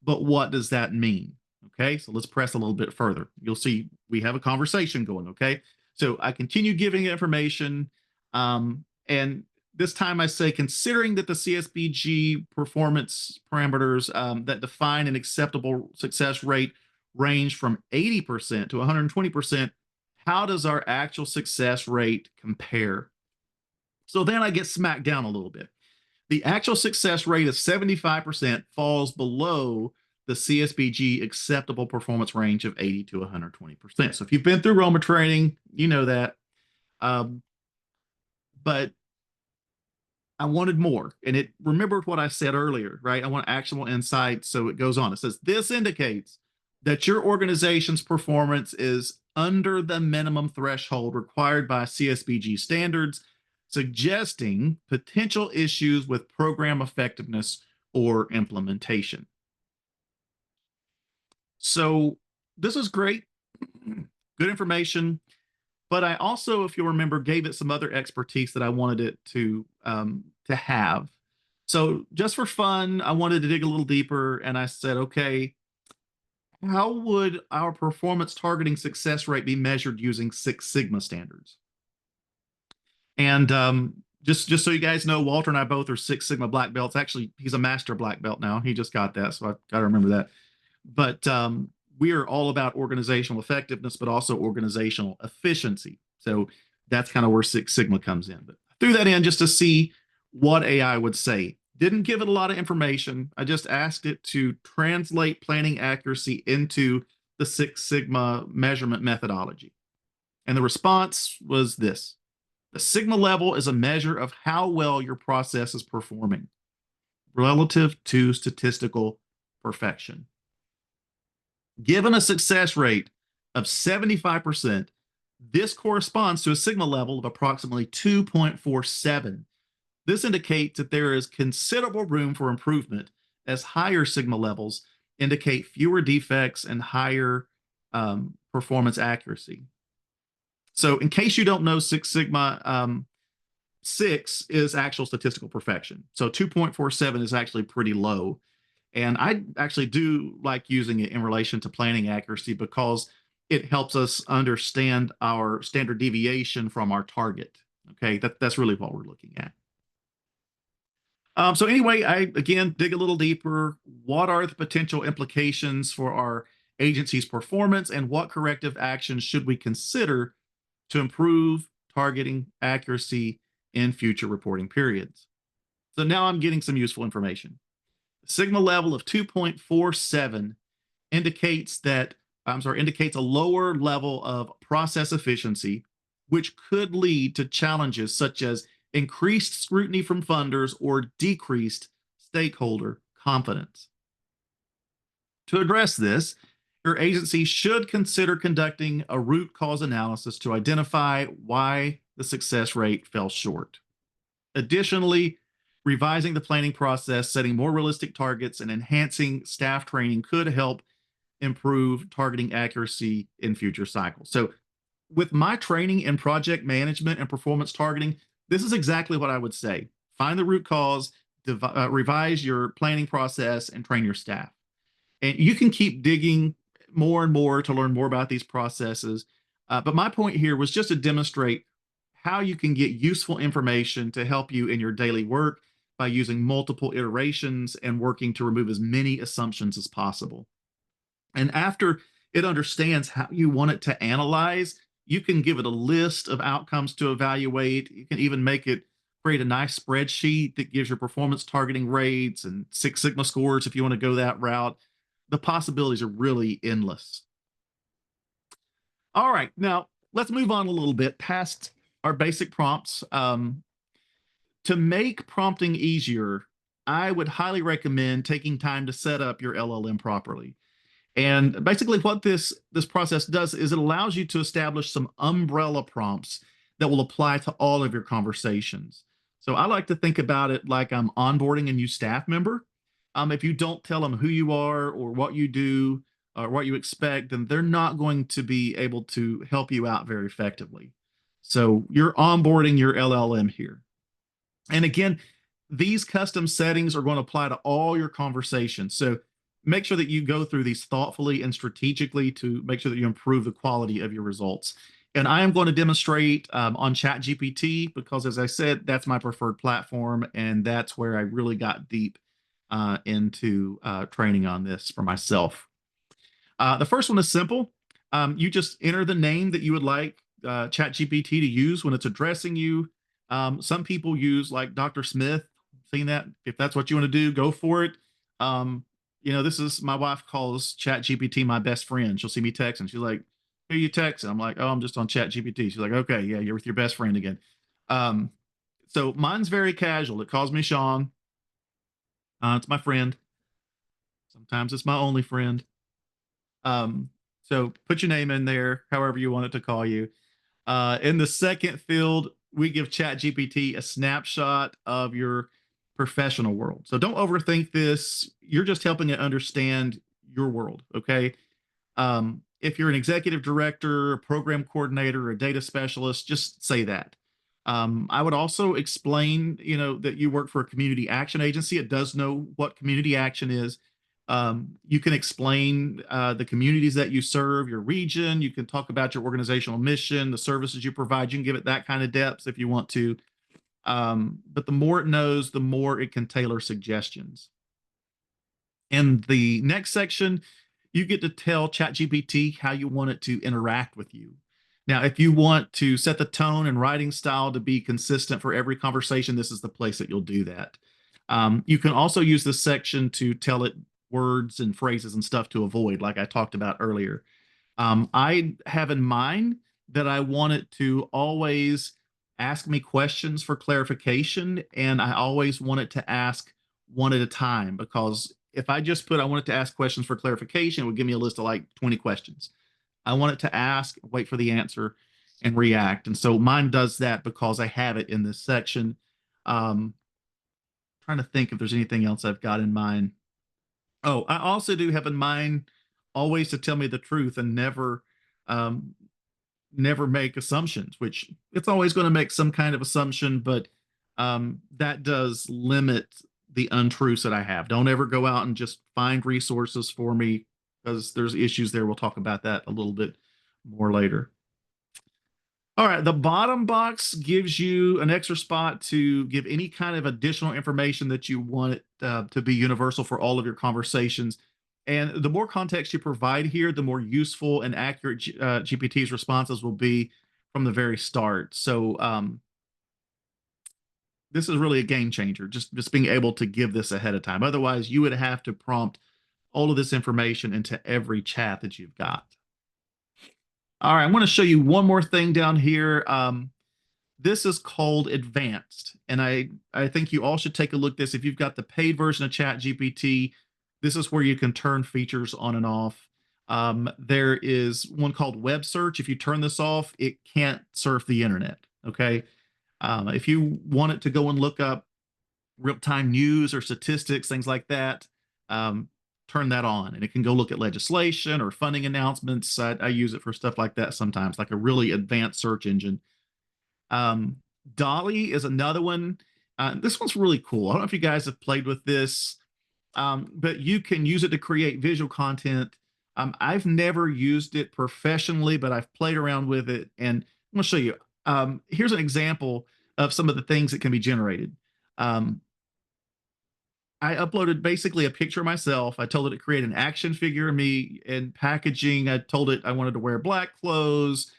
but what does that mean? Okay, so let's press a little bit further. You'll see we have a conversation going, okay? So I continue giving information, and this time I say, considering that the CSBG performance parameters that define an acceptable success rate range from 80% to 120%, how does our actual success rate compare? So then I get smacked down a little bit. The actual success rate of 75% falls below the CSBG acceptable performance range of 80 to 120%. So if you've been through Roma training, you know that. But I wanted more. And it remembered what I said earlier, right? I want actionable insight. So it goes on. It says, this indicates that your organization's performance is under the minimum threshold required by CSBG standards, suggesting potential issues with program effectiveness or implementation. So this is great, good information. But I also, if you'll remember, gave it some other expertise that I wanted it to have. So just for fun, I wanted to dig a little deeper, and I said, okay, how would our performance targeting success rate be measured using Six Sigma standards? And just so you guys know, Walter and I both are Six Sigma black belts. Actually, he's a master black belt now. He just got that, so I've got to remember that. But we are all about organizational effectiveness, but also organizational efficiency. So that's kind of where Six Sigma comes in. But I threw that in just to see what AI would say. Didn't give it a lot of information. I just asked it to translate planning accuracy into the Six Sigma measurement methodology. And the response was this: the Sigma level is a measure of how well your process is performing relative to statistical perfection. Given a success rate of 75%, this corresponds to a Sigma level of approximately 2.47. This indicates that there is considerable room for improvement, as higher Sigma levels indicate fewer defects and higher performance accuracy. So in case you don't know Six Sigma, 6 is actual statistical perfection. So 2.47 is actually pretty low. And I actually do like using it in relation to planning accuracy because it helps us understand our standard deviation from our target. Okay, that's really what we're looking at. So anyway, I again dig a little deeper. What are the potential implications for our agency's performance, and what corrective actions should we consider to improve targeting accuracy in future reporting periods? So now I'm getting some useful information. Sigma level of 2.47 indicates a lower level of process efficiency, which could lead to challenges such as increased scrutiny from funders or decreased stakeholder confidence. To address this, your agency should consider conducting a root cause analysis to identify why the success rate fell short. Additionally, revising the planning process, setting more realistic targets, and enhancing staff training could help improve targeting accuracy in future cycles. So with my training in project management and performance targeting, this is exactly what I would say. Find the root cause, revise your planning process, and train your staff. And you can keep digging more and more to learn more about these processes. But my point here was just to demonstrate how you can get useful information to help you in your daily work by using multiple iterations and working to remove as many assumptions as possible. And after it understands how you want it to analyze, you can give it a list of outcomes to evaluate. You can even make it create a nice spreadsheet that gives your performance targeting rates and Six Sigma scores if you want to go that route. The possibilities are really endless. All right, now let's move on a little bit past our basic prompts. To make prompting easier, I would highly recommend taking time to set up your LLM properly. And basically what this process does is it allows you to establish some umbrella prompts that will apply to all of your conversations. So I like to think about it like I'm onboarding a new staff member. If you don't tell them who you are or what you do or what you expect, then they're not going to be able to help you out very effectively. So you're onboarding your LLM here. And again, these custom settings are going to apply to all your conversations. So make sure that you go through these thoughtfully and strategically to make sure that you improve the quality of your results. And I am going to demonstrate on ChatGPT because, as I said, that's my preferred platform, and that's where I really got deep into training on this for myself. The first one is simple. You just enter the name that you would like ChatGPT to use when it's addressing you. Some people use like Dr. Smith. Seen that? If that's what you want to do, go for it. This is my wife calls ChatGPT my best friend. She'll see me text and she's like, "Who you texting?" I'm like, "Oh, I'm just on ChatGPT." She's like, "Okay, yeah, you're with your best friend again." So mine's very casual. It calls me Shawn. It's my friend. Sometimes it's my only friend. So put your name in there, however you want it to call you. In the second field, we give ChatGPT a snapshot of your professional world. So don't overthink this. You're just helping it understand your world. Okay. If you're an executive director, a program coordinator, a data specialist, just say that. I would also explain, that you work for a community action agency. It does know what community action is. You can explain the communities that you serve, your region. You can talk about your organizational mission, the services you provide. You can give it that kind of depth if you want to. But the more it knows, the more it can tailor suggestions. In the next section, you get to tell ChatGPT how you want it to interact with you. Now, if you want to set the tone and writing style to be consistent for every conversation, this is the place that you'll do that. You can also use this section to tell it words and phrases and stuff to avoid, like I talked about earlier. I have in mind that I want it to always ask me questions for clarification, and I always want it to ask one at a time, because if I just put I want it to ask questions for clarification, it would give me a list of like 20 questions. I want it to ask, wait for the answer, and react. And so mine does that because I have it in this section. Trying to think if there's anything else I've got in mind. Oh, I also do have in mind always to tell me the truth and um, never make assumptions, which it's always going to make some kind of assumption, but that does limit the untruths that I have. Don't ever go out and just find resources for me, because there's issues there. We'll talk about that a little bit more later. All right, the bottom box gives you an extra spot to give any kind of additional information that you want it to be universal for all of your conversations. And the more context you provide here, the more useful and accurate GPT's responses will be from the very start. So this is really a game changer, just being able to give this ahead of time. Otherwise, you would have to prompt all of this information into every chat that you've got. All right, I want to show you one more thing down here. This is called Advanced, and I think you all should take a look at this. If you've got the paid version of ChatGPT, this is where you can turn features on and off. There is one called Web Search. If you turn this off, it can't surf the internet, okay? If you want it to go and look up real-time news or statistics, things like that, turn that on, and it can go look at legislation or funding announcements. I use it for stuff like that sometimes, like a really advanced search engine. Dolly is another one. This one's really cool. I don't know if you guys have played with this, but you can use it to create visual content. I've never used it professionally, but I've played around with it, and I'm going to show you. Here's an example of some of the things that can be generated. I uploaded basically a picture of myself. I told it to create an action figure of me in packaging. I told it I wanted to wear black clothes,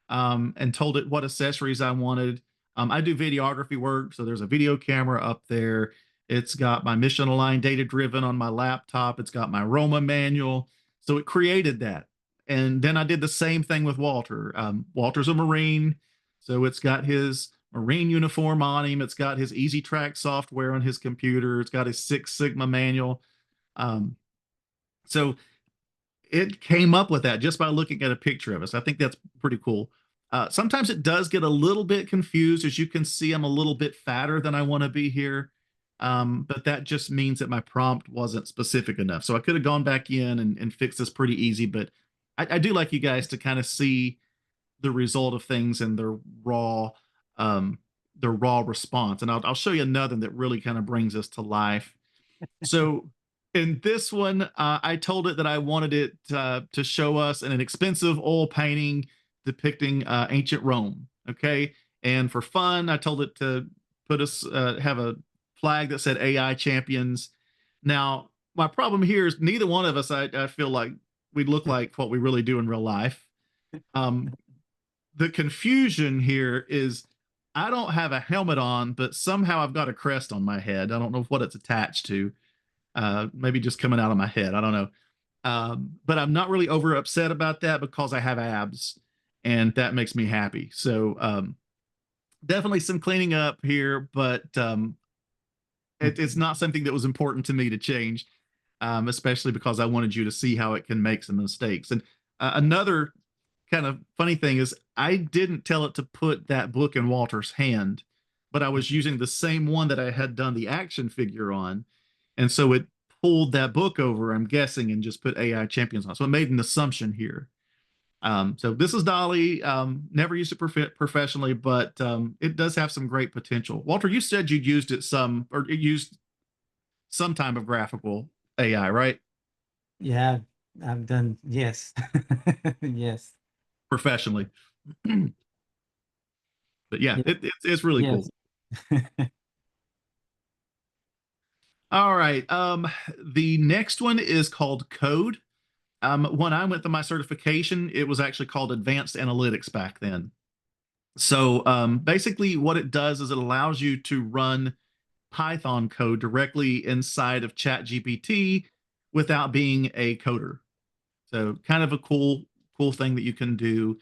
and told it what accessories I wanted. I do videography work, so there's a video camera up there. It's got my mission aligned data driven on my laptop. It's got my Roma manual. So it created that. And then I did the same thing with Walter. Walter's a Marine, so it's got his Marine uniform on him. It's got his Easy Track software on his computer. It's got his Six Sigma manual. So it came up with that just by looking at a picture of us. I think that's pretty cool. Sometimes it does get a little bit confused. As you can see, I'm a little bit fatter than I want to be here. But that just means that my prompt wasn't specific enough. So I could have gone back in and fixed this pretty easy, but I do like you guys to kind of see the result of things in their raw the raw response. And I'll show you another that really kind of brings us to life. So in this one, I told it that I wanted it to show us an expensive oil painting depicting ancient Rome. Okay. And for fun, I told it to put us, have a flag that said AI champions. Now, my problem here is neither one of us, I feel like we look like what we really do in real life. The confusion here is I don't have a helmet on, but somehow I've got a crest on my head. I don't know what it's attached to. Maybe just coming out of my head. I don't know. But I'm not really over upset about that because I have abs and that makes me happy. So definitely some cleaning up here, but it's not something that was important to me to change, especially because I wanted you to see how it can make some mistakes. And another kind of funny thing is I didn't tell it to put that book in Walter's hand, but I was using the same one that I had done the action figure on. And so it pulled that book over, I'm guessing, and just put AI champions on. So it made an assumption here. So this is Dolly. Never used it professionally, but it does have some great potential. Walter, you said you used it some, or it used some type of graphical AI, right? Yeah, I've done, yes. Yes. Professionally. But yeah, Yeah. it's really cool. Yes. All right. The next one is called Code. When I went through my certification, it was actually called Advanced Analytics back then. So basically what it does is it allows you to run Python code directly inside of ChatGPT without being a coder. So kind of a cool thing that you can do.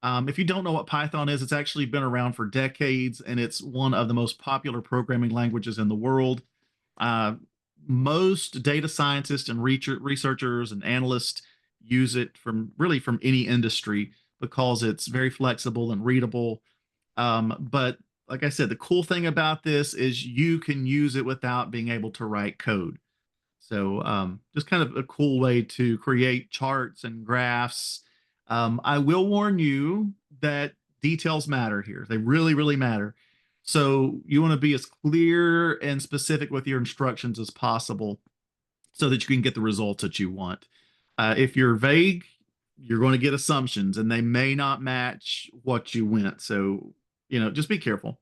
If you don't know what Python is, it's actually been around for decades, and it's one of the most popular programming languages in the world. Most data scientists and researchers and analysts use it from any industry because it's very flexible and readable. But like I said, the cool thing about this is you can use it without being able to write code. So just kind of a cool way to create charts and graphs. I will warn you that details matter here. They really, really matter. So you want to be as clear and specific with your instructions as possible so that you can get the results that you want. If you're vague, you're going to get assumptions and they may not match what you went. So, just be careful.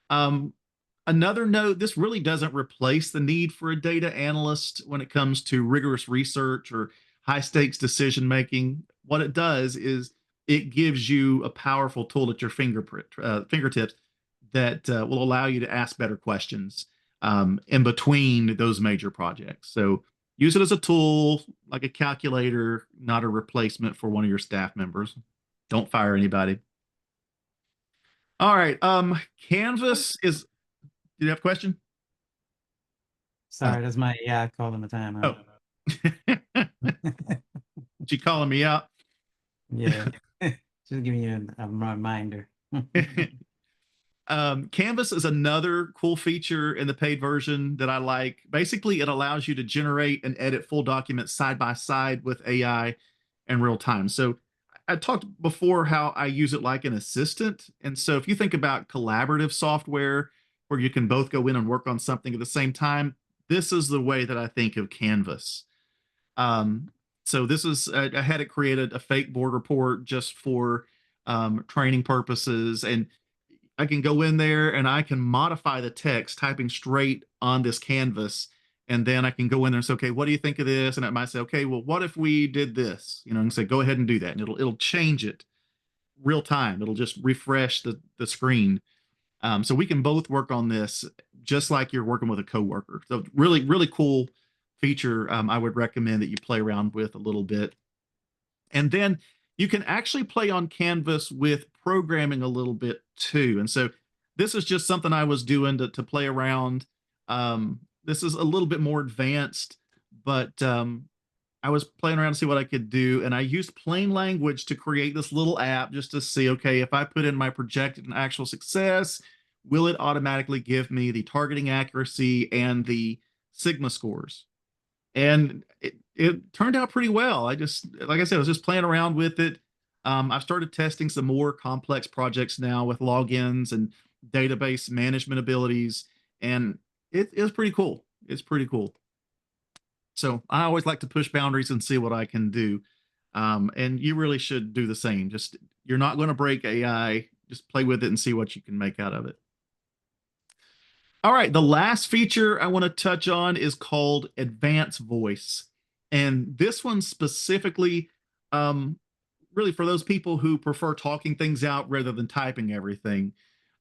Another note, this really doesn't replace the need for a data analyst when it comes to rigorous research or high stakes decision making. What it does is it gives you a powerful tool at your fingertips that will allow you to ask better questions in between those major projects. So use it as a tool, like a calculator, not a replacement for one of your staff members. Don't fire anybody. All right. Canvas is. Do you have a question? Sorry, that's my AI calling the time out. Oh. She calling me out. Yeah. Just giving you a reminder. Canvas is another cool feature in the paid version that I like. Basically, it allows you to generate and edit full documents side by side with AI in real time. So I talked before how I use it like an assistant. And so if you think about collaborative software where you can both go in and work on something at the same time, this is the way that I think of Canvas. So this is, I had it created a fake board report just for training purposes. And I can go in there and I can modify the text typing straight on this canvas. And then I can go in there and say, okay, what do you think of this? And it might say, okay, well, what if we did this? And say, go ahead and do that. And it'll change it real time. It'll just refresh the screen. So we can both work on this just like you're working with a coworker. So really, really cool feature. I would recommend that you play around with a little bit. And then you can actually play on Canvas with programming a little bit too. And so this is just something I was doing to play around. This is a little bit more advanced, but I was playing around to see what I could do. And I used plain language to create this little app just to see, okay, if I put in my projected and actual success, will it automatically give me the targeting accuracy and the Sigma scores? And it turned out pretty well. Like I said, I was just playing around with it. I've started testing some more complex projects now with logins, and database management abilities, and it is pretty cool. It's pretty cool. So I always like to push boundaries and see what I can do. And you really should do the same. Just you're not going to break AI. Just play with it and see what you can make out of it. All right, the last feature I want to touch on is called Advanced Voice. And this one specifically, really for those people who prefer talking things out rather than typing everything.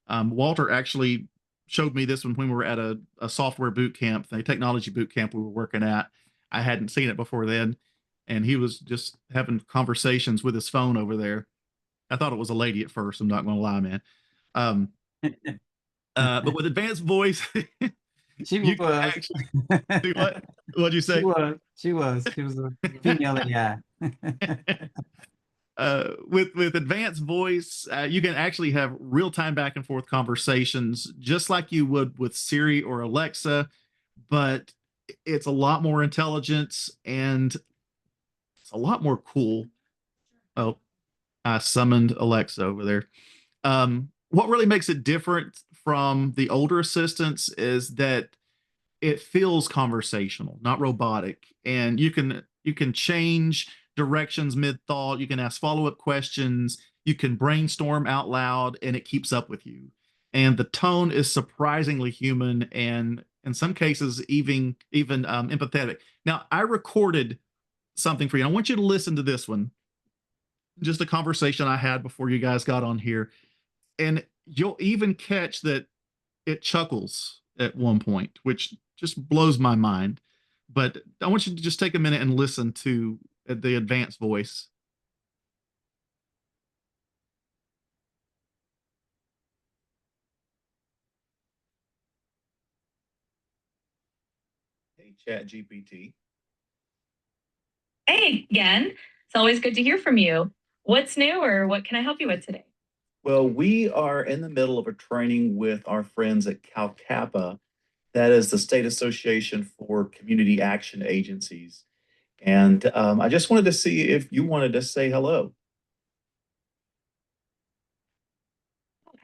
Walter actually showed me this one when we were at a software boot camp, a technology boot camp we were working at. I hadn't seen it before then, and he was just having conversations with his phone over there. I thought it was a lady at first. I'm not going to lie, man. But with Advanced Voice, She you can was. actually do what? What'd you say? She was a female AI. With Advanced Voice, you can actually have real-time back and forth conversations, just like you would with Siri or Alexa, but it's a lot more intelligent and it's a lot more cool. Oh, I summoned Alexa over there. What really makes it different from the older assistants is that it feels conversational, not robotic, and you can change directions mid-thought. You can ask follow-up questions. You can brainstorm out loud, and it keeps up with you. And the tone is surprisingly human, and in some cases, even empathetic. Now, I recorded something for you. I want you to listen to this one. Just a conversation I had before you guys got on here, and you'll even catch that it chuckles at one point, which just blows my mind. But I want you to just take a minute and listen to the Advanced Voice. Hey, Chat GPT. Hey, again. It's always good to hear from you. What's new or what can I help you with today? Well, we are in the middle of a training with our friends at CalCappa. That is the State Association for Community Action Agencies. And I just wanted to see if you wanted to say hello.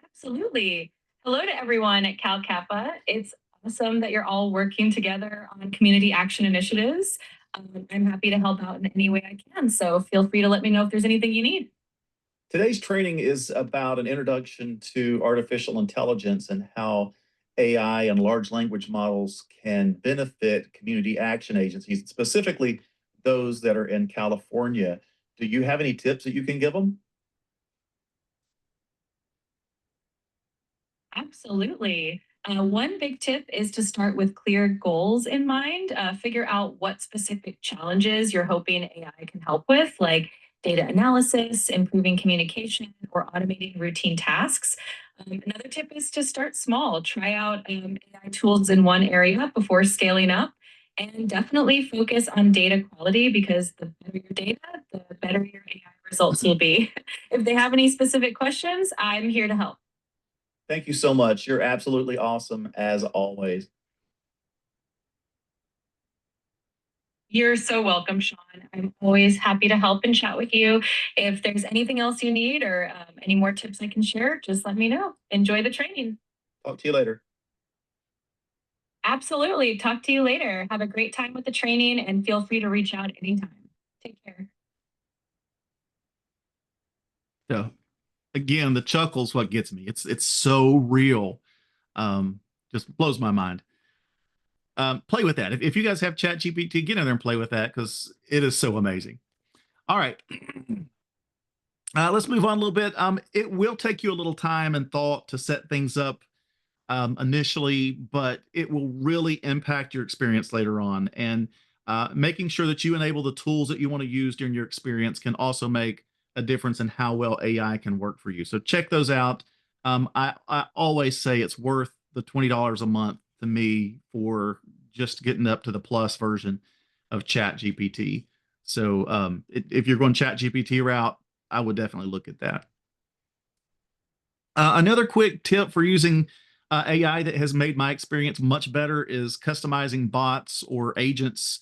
Absolutely. Hello to everyone at Cal Kappa. It's awesome that you're all working together on community action initiatives. I'm happy to help out in any way I can. So feel free to let me know if there's anything you need. Today's training is about an introduction to artificial intelligence and how AI and large language models can benefit community action agencies, specifically those that are in California. Do you have any tips that you can give them? Absolutely. One big tip is to start with clear goals in mind. Figure out what specific challenges you're hoping AI can help with, like data analysis, improving communication, or automating routine tasks. Another tip is to start small. Try out AI tools in one area before scaling up. And definitely focus on data quality because the better your data, the better your AI results will be. If they have any specific questions, I'm here to help. Thank you so much. You're absolutely awesome as always. You're so welcome, Shawn. I'm always happy to help and chat with you. If there's anything else you need or any more tips I can share, just let me know. Enjoy the training. Talk to you later. Absolutely. Talk to you later. Have a great time with the training and feel free to reach out anytime. Take care. So again, the chuckle's what gets me. It's so real. Just blows my mind. Play with that. If you guys have Chat GPT, get in there and play with that because it is so amazing. All right. Let's move on a little bit. It will take you a little time and thought to set things up initially, but it will really impact your experience later on. And making sure that you enable the tools that you want to use during your experience can also make a difference in how well AI can work for you. So check those out. I always say it's worth the $20 a month to me for just getting up to the plus version of Chat GPT. So if you're going Chat GPT route, I would definitely look at that. Another quick tip for using AI that has made my experience much better is customizing bots or agents,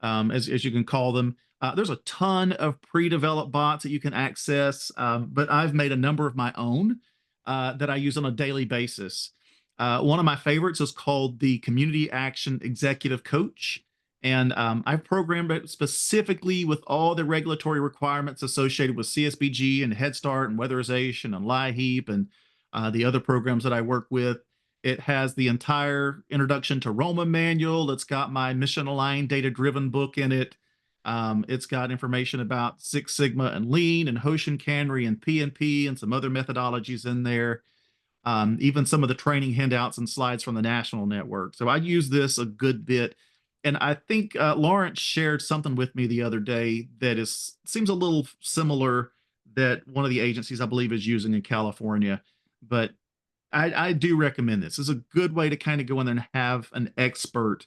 as you can call them. There's a ton of pre-developed bots that you can access, but I've made a number of my own. that I use on a daily basis. One of my favorites is called the Community Action Executive Coach. And I've programmed it specifically with all the regulatory requirements associated with CSBG and Head Start and Weatherization and LIHEAP and the other programs that I work with. It has the entire Introduction to Roma manual. It's got my mission aligned data driven book in it. It's got information about Six Sigma and Lean and Hoshin Canry and PNP and some other methodologies in there. Even some of the training handouts and slides from the national network. So I use this a good bit. And I think Lawrence shared something with me the other day that seems a little similar that one of the agencies I believe is using in California. But I do recommend this. It's a good way to kind of go in there and have an expert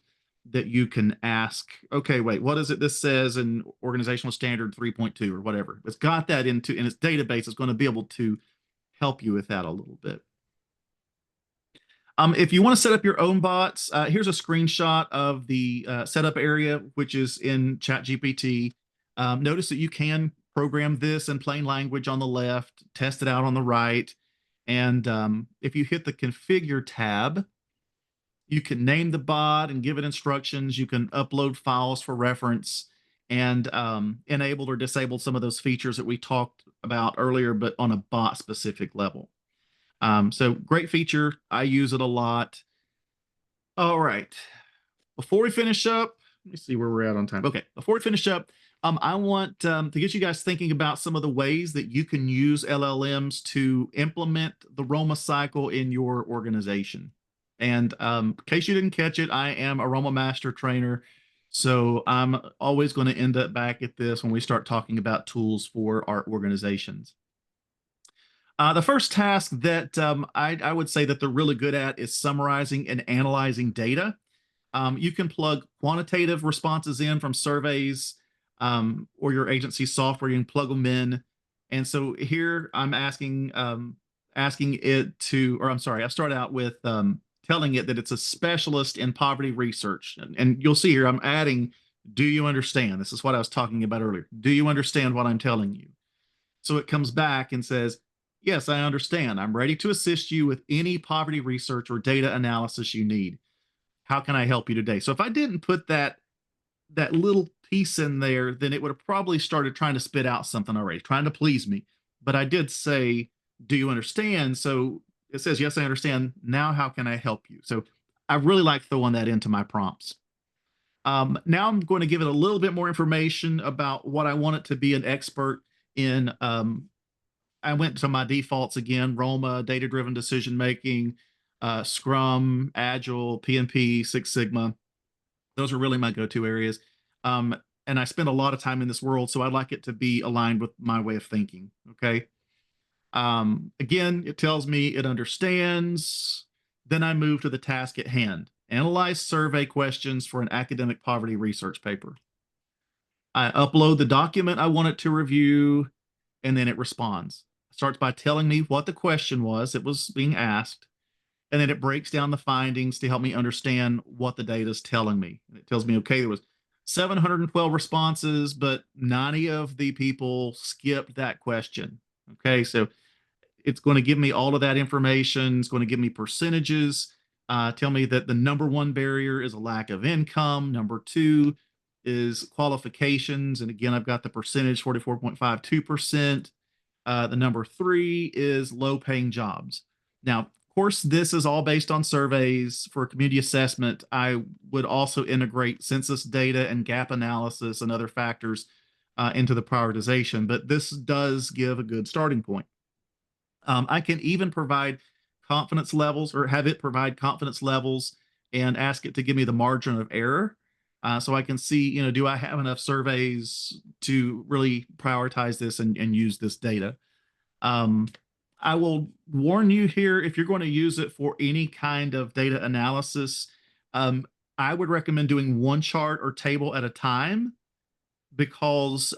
that you can ask, okay, wait, what is it this says in organizational standard 3.2 or whatever? It's got that in its database. It's going to be able to help you with that a little bit. If you want to set up your own bots, here's a screenshot of the setup area, which is in ChatGPT. Notice that you can program this in plain language on the left, test it out on the right. And if you hit the configure tab, you can name the bot and give it instructions. You can upload files for reference and enable or disable some of those features that we talked about earlier, but on a bot specific level. So great feature. I use it a lot. All right. Before we finish up, let me see where we're at on time. Okay. Before we finish up, I want to get you guys thinking about some of the ways that you can use LLMs to implement the Roma cycle in your organization. And in case you didn't catch it, I am a Roma master trainer. So I'm always going to end up back at this when we start talking about tools for our organizations. The first task that I would say that they're really good at is summarizing and analyzing data. You can plug quantitative responses in from surveys or your agency software. You can plug them in. And so here I'm asking it to, or I'm sorry, I start out with telling it that it's a specialist in poverty research. And you'll see here I'm adding, do you understand? This is what I was talking about earlier. Do you understand what I'm telling you? So it comes back and says, yes, I understand. I'm ready to assist you with any poverty research or data analysis you need. How can I help you today? So if I didn't put that little piece in there, then it would have probably started trying to spit out something already, trying to please me. But I did say, do you understand? So it says, yes, I understand. Now, how can I help you? So I really like throwing that into my prompts. Now I'm going to give it a little bit more information about what I want it to be an expert in. I went to my defaults again: Roma, data-driven decision-making, Scrum, Agile, PNP, Six Sigma. Those are really my go-to areas. And I spend a lot of time in this world, so I'd like it to be aligned with my way of thinking, okay? Again, it tells me it understands. Then I move to the task at hand. Analyze survey questions for an academic poverty research paper. I upload the document I want it to review, and then it responds. It starts by telling me what the question was that was being asked, and then it breaks down the findings to help me understand what the data is telling me. And it tells me, okay, there was 712 responses, but 90 of the people skipped that question. Okay, so it's going to give me all of that information. It's going to give me percentages, tell me that the #1 barrier is a lack of income. #2 is qualifications. And again, I've got the percentage, 44.52%. The #3 is low paying jobs. Now, of course, this is all based on surveys. For community assessment, I would also integrate census data and gap analysis and other factors into the prioritization, but this does give a good starting point. I can even provide confidence levels, or have it provide confidence levels, and ask it to give me the margin of error. So I can see, do I have enough surveys to really prioritize this and use this data? I will warn you here, if you're going to use it for any kind of data analysis, I would recommend doing one chart or table at a time, because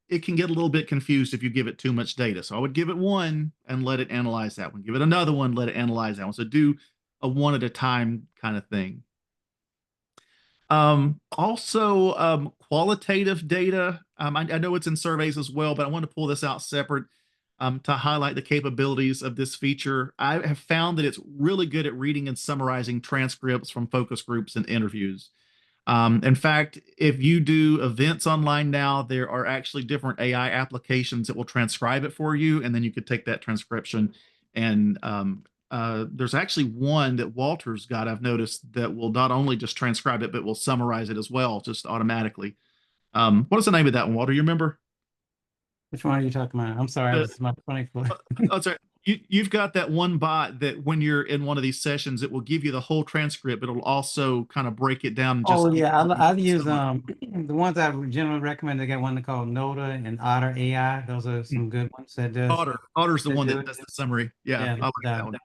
it can get a little bit confused if you give it too much data. So I would give it one and let it analyze that one. Give it another one, let it analyze that one. So do a one at a time kind of thing. Also, qualitative data. I know it's in surveys as well, but I want to pull this out separate. to highlight the capabilities of this feature. I have found that it's really good at reading and summarizing transcripts from focus groups and interviews. In fact, if you do events online now, there are actually different AI applications that will transcribe it for you, and then you could take that transcription and there's actually one that Walter's got, I've noticed, that will not only just transcribe it, but will summarize it as well, just automatically. What is the name of that one, Walter? You remember? Which one are you talking about? I'm sorry, I The, was my funny for. oh, sorry. You've got that one bot that when you're in one of these sessions, it will give you the whole transcript, but it'll also kind of break it down and just Oh give yeah, you I've used summary. the ones I would generally recommend. They got one called Noda and Otter AI. Those are some good ones that does Otter's the that one do that it. does the summary. Yeah, Yeah, I like that one.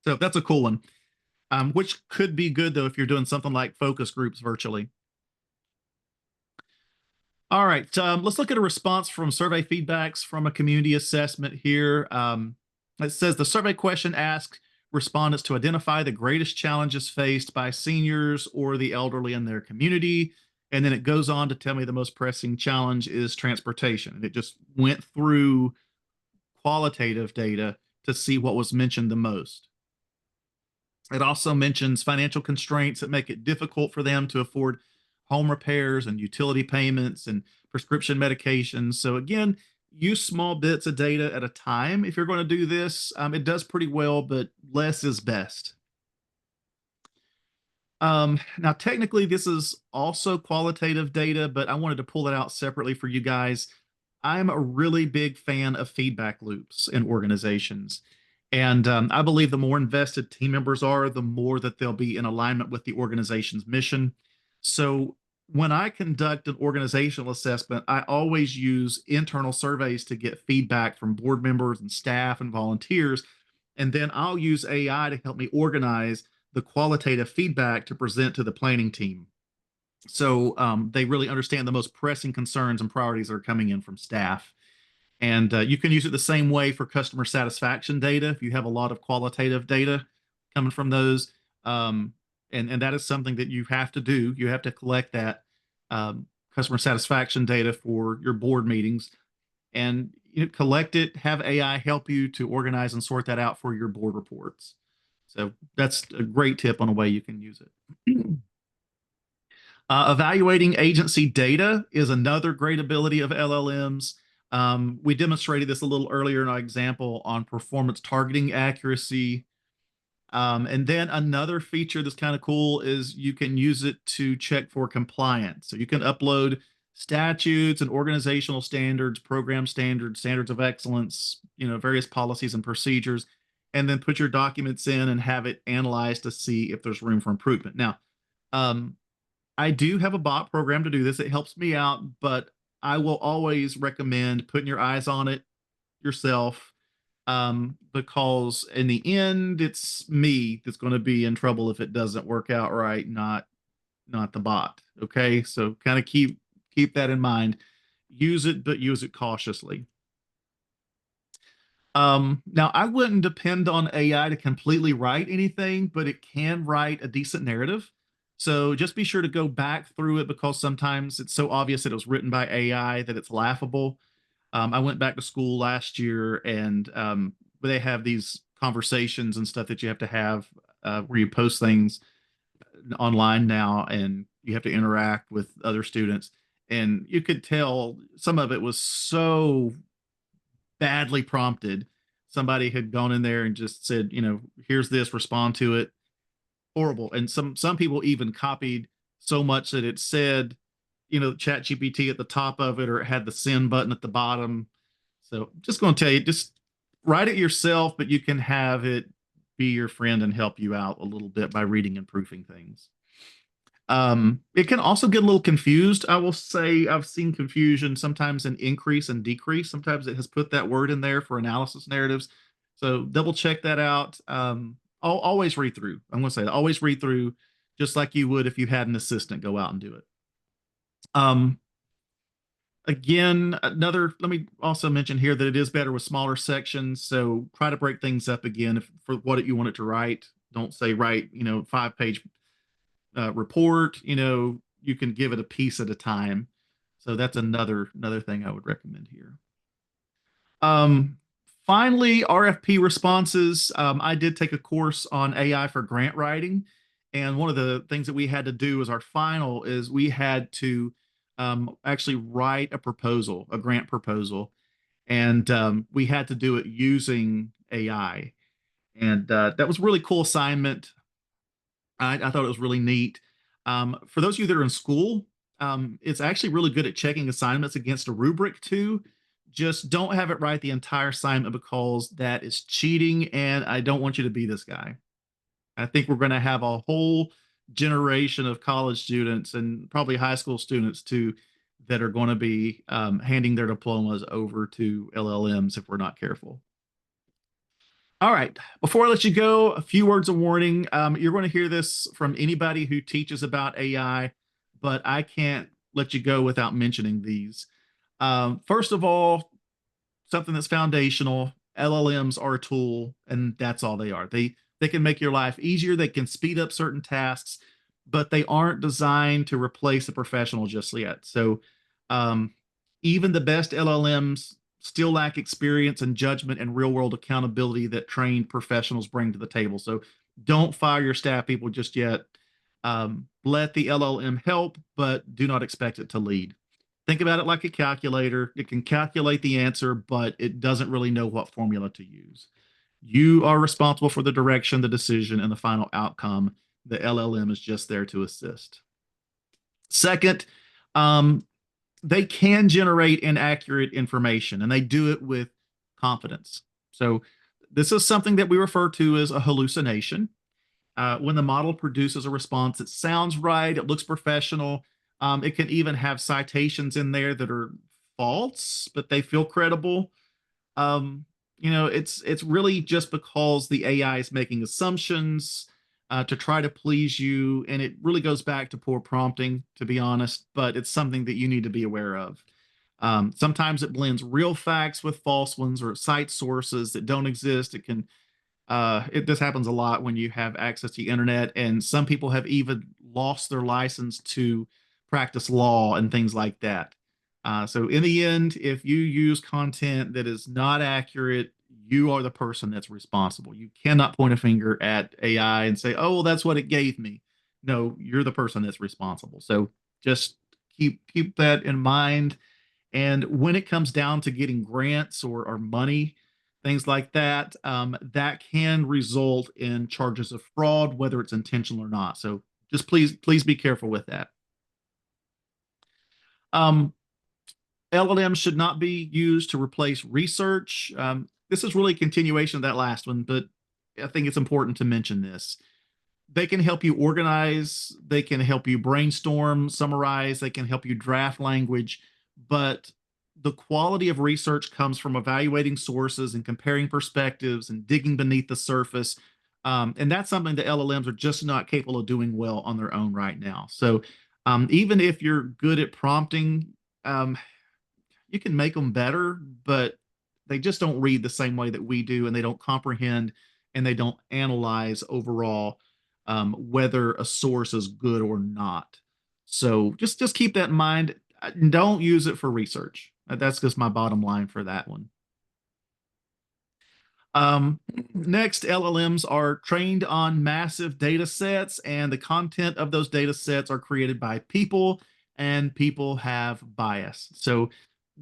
So that's a cool one. Which could be good though if you're doing something like focus groups virtually. All right, let's look at a response from survey feedbacks from a community assessment here. It says the survey question asks respondents to identify the greatest challenges faced by seniors or the elderly in their community. And then it goes on to tell me the most pressing challenge is transportation. And it just went through qualitative data to see what was mentioned the most. It also mentions financial constraints that make it difficult for them to afford home repairs and utility payments and prescription medications. So again, use small bits of data at a time. If you're going to do this, it does pretty well, but less is best. Now, technically, this is also qualitative data, but I wanted to pull it out separately for you guys. I'm a really big fan of feedback loops in organizations. And I believe the more invested team members are, the more that they'll be in alignment with the organization's mission. So when I conduct an organizational assessment, I always use internal surveys to get feedback from board members and staff and volunteers. And then I'll use AI to help me organize the qualitative feedback to present to the planning team. So they really understand the most pressing concerns and priorities that are coming in from staff. And you can use it the same way for customer satisfaction data if you have a lot of qualitative data coming from those. And that is something that you have to do. You have to collect that customer satisfaction data for your board meetings and collect it, have AI help you to organize and sort that out for your board reports. So that's a great tip on a way you can use it. Evaluating agency data is another great ability of LLMs. We demonstrated this a little earlier in our example on performance targeting accuracy. And then another feature that's kind of cool is you can use it to check for compliance. So you can upload statutes and organizational standards, program standards, standards of excellence, various policies and procedures, and then put your documents in and have it analyzed to see if there's room for improvement. Now, I do have a bot program to do this. It helps me out, but I will always recommend putting your eyes on it yourself, because in the end, it's me that's going to be in trouble if it doesn't work out right, not the bot. Okay, so kind of keep that in mind. Use it, but use it cautiously. Now I wouldn't depend on AI to completely write anything, but it can write a decent narrative. So just be sure to go back through it because sometimes it's so obvious that it was written by AI that it's laughable. I went back to school last year and they have these conversations and stuff that you have to have where you post things online now and you have to interact with other students. And you could tell some of it was so badly prompted. Somebody had gone in there and just said, here's this, respond to it. Horrible. And some people even copied so much that it said, chat GPT at the top of it, or it had the send button at the bottom. So just going to tell you, just write it yourself, but you can have it be your friend and help you out a little bit by reading and proofing things. It can also get a little confused. I will say I've seen confusion sometimes in increase and decrease. Sometimes it has put that word in there for analysis narratives. So double check that out. I'll always read through. I'm going to say that. Always read through just like you would if you had an assistant go out and do it. Again, let me also mention here that it is better with smaller sections. So try to break things up again for what you want it to write. Don't say write, 5-page report. You can give it a piece at a time. So that's another thing I would recommend here. Um, Finally, RFP responses. I did take a course on AI for grant writing, and one of the things that we had to do as our final is we had to actually write a proposal, a grant proposal, and we had to do it using AI. And that was a really cool assignment. I thought it was really neat. For those of you that are in school, it's actually really good at checking assignments against a rubric too. Just don't have it write the entire assignment because that is cheating, and I don't want you to be this guy. I think we're going to have a whole generation of college students and probably high school students too that are going to be handing their diplomas over to LLMs if we're not careful. All right. Before I let you go, a few words of warning. You're going to hear this from anybody who teaches about AI, but I can't let you go without mentioning these. First of all, something that's foundational. LLMs are a tool, and that's all they are. They can make your life easier. They can speed up certain tasks, but they aren't designed to replace a professional just yet. So um, even the best LLMs still lack experience and judgment and real world accountability that trained professionals bring to the table. So don't fire your staff people just yet. Let the LLM help, but do not expect it to lead. Think about it like a calculator. It can calculate the answer, but it doesn't really know what formula to use. You are responsible for the direction, the decision, and the final outcome. The LLM is just there to assist. Second, um, they can generate inaccurate information, and they do it with confidence. So this is something that we refer to as a hallucination. When the model produces a response that sounds right, it looks professional. It can even have citations in there that are false, but they feel credible. Um, it's really just because the AI is making assumptions to try to please you, and it really goes back to poor prompting, to be honest. But it's something that you need to be aware of. Sometimes it blends real facts with false ones or cite sources that don't exist. This happens a lot when you have access to the internet, and some people have even lost their license to practice law and things like that. So in the end, if you use content that is not accurate, you are the person that's responsible. You cannot point a finger at AI and say, "Oh, well, that's what it gave me." No, you're the person that's responsible. So just keep that in mind. And when it comes down to getting grants or money, things like that, that can result in charges of fraud, whether it's intentional or not. So just please be careful with that. Um, LLMs should not be used to replace research. This is really a continuation of that last one, but I think it's important to mention this. They can help you organize, they can help you brainstorm, summarize, they can help you draft language, but the quality of research comes from evaluating sources and comparing perspectives and digging beneath the surface. And that's something that LLMs are just not capable of doing well on their own right now. So even if you're good at prompting, um, you can make them better, but they just don't read the same way that we do, and they don't comprehend and they don't analyze overall whether a source is good or not. So just keep that in mind. Don't use it for research. That's just my bottom line for that one. Next, LLMs are trained on massive data sets, and the content of those data sets are created by people, and people have bias. So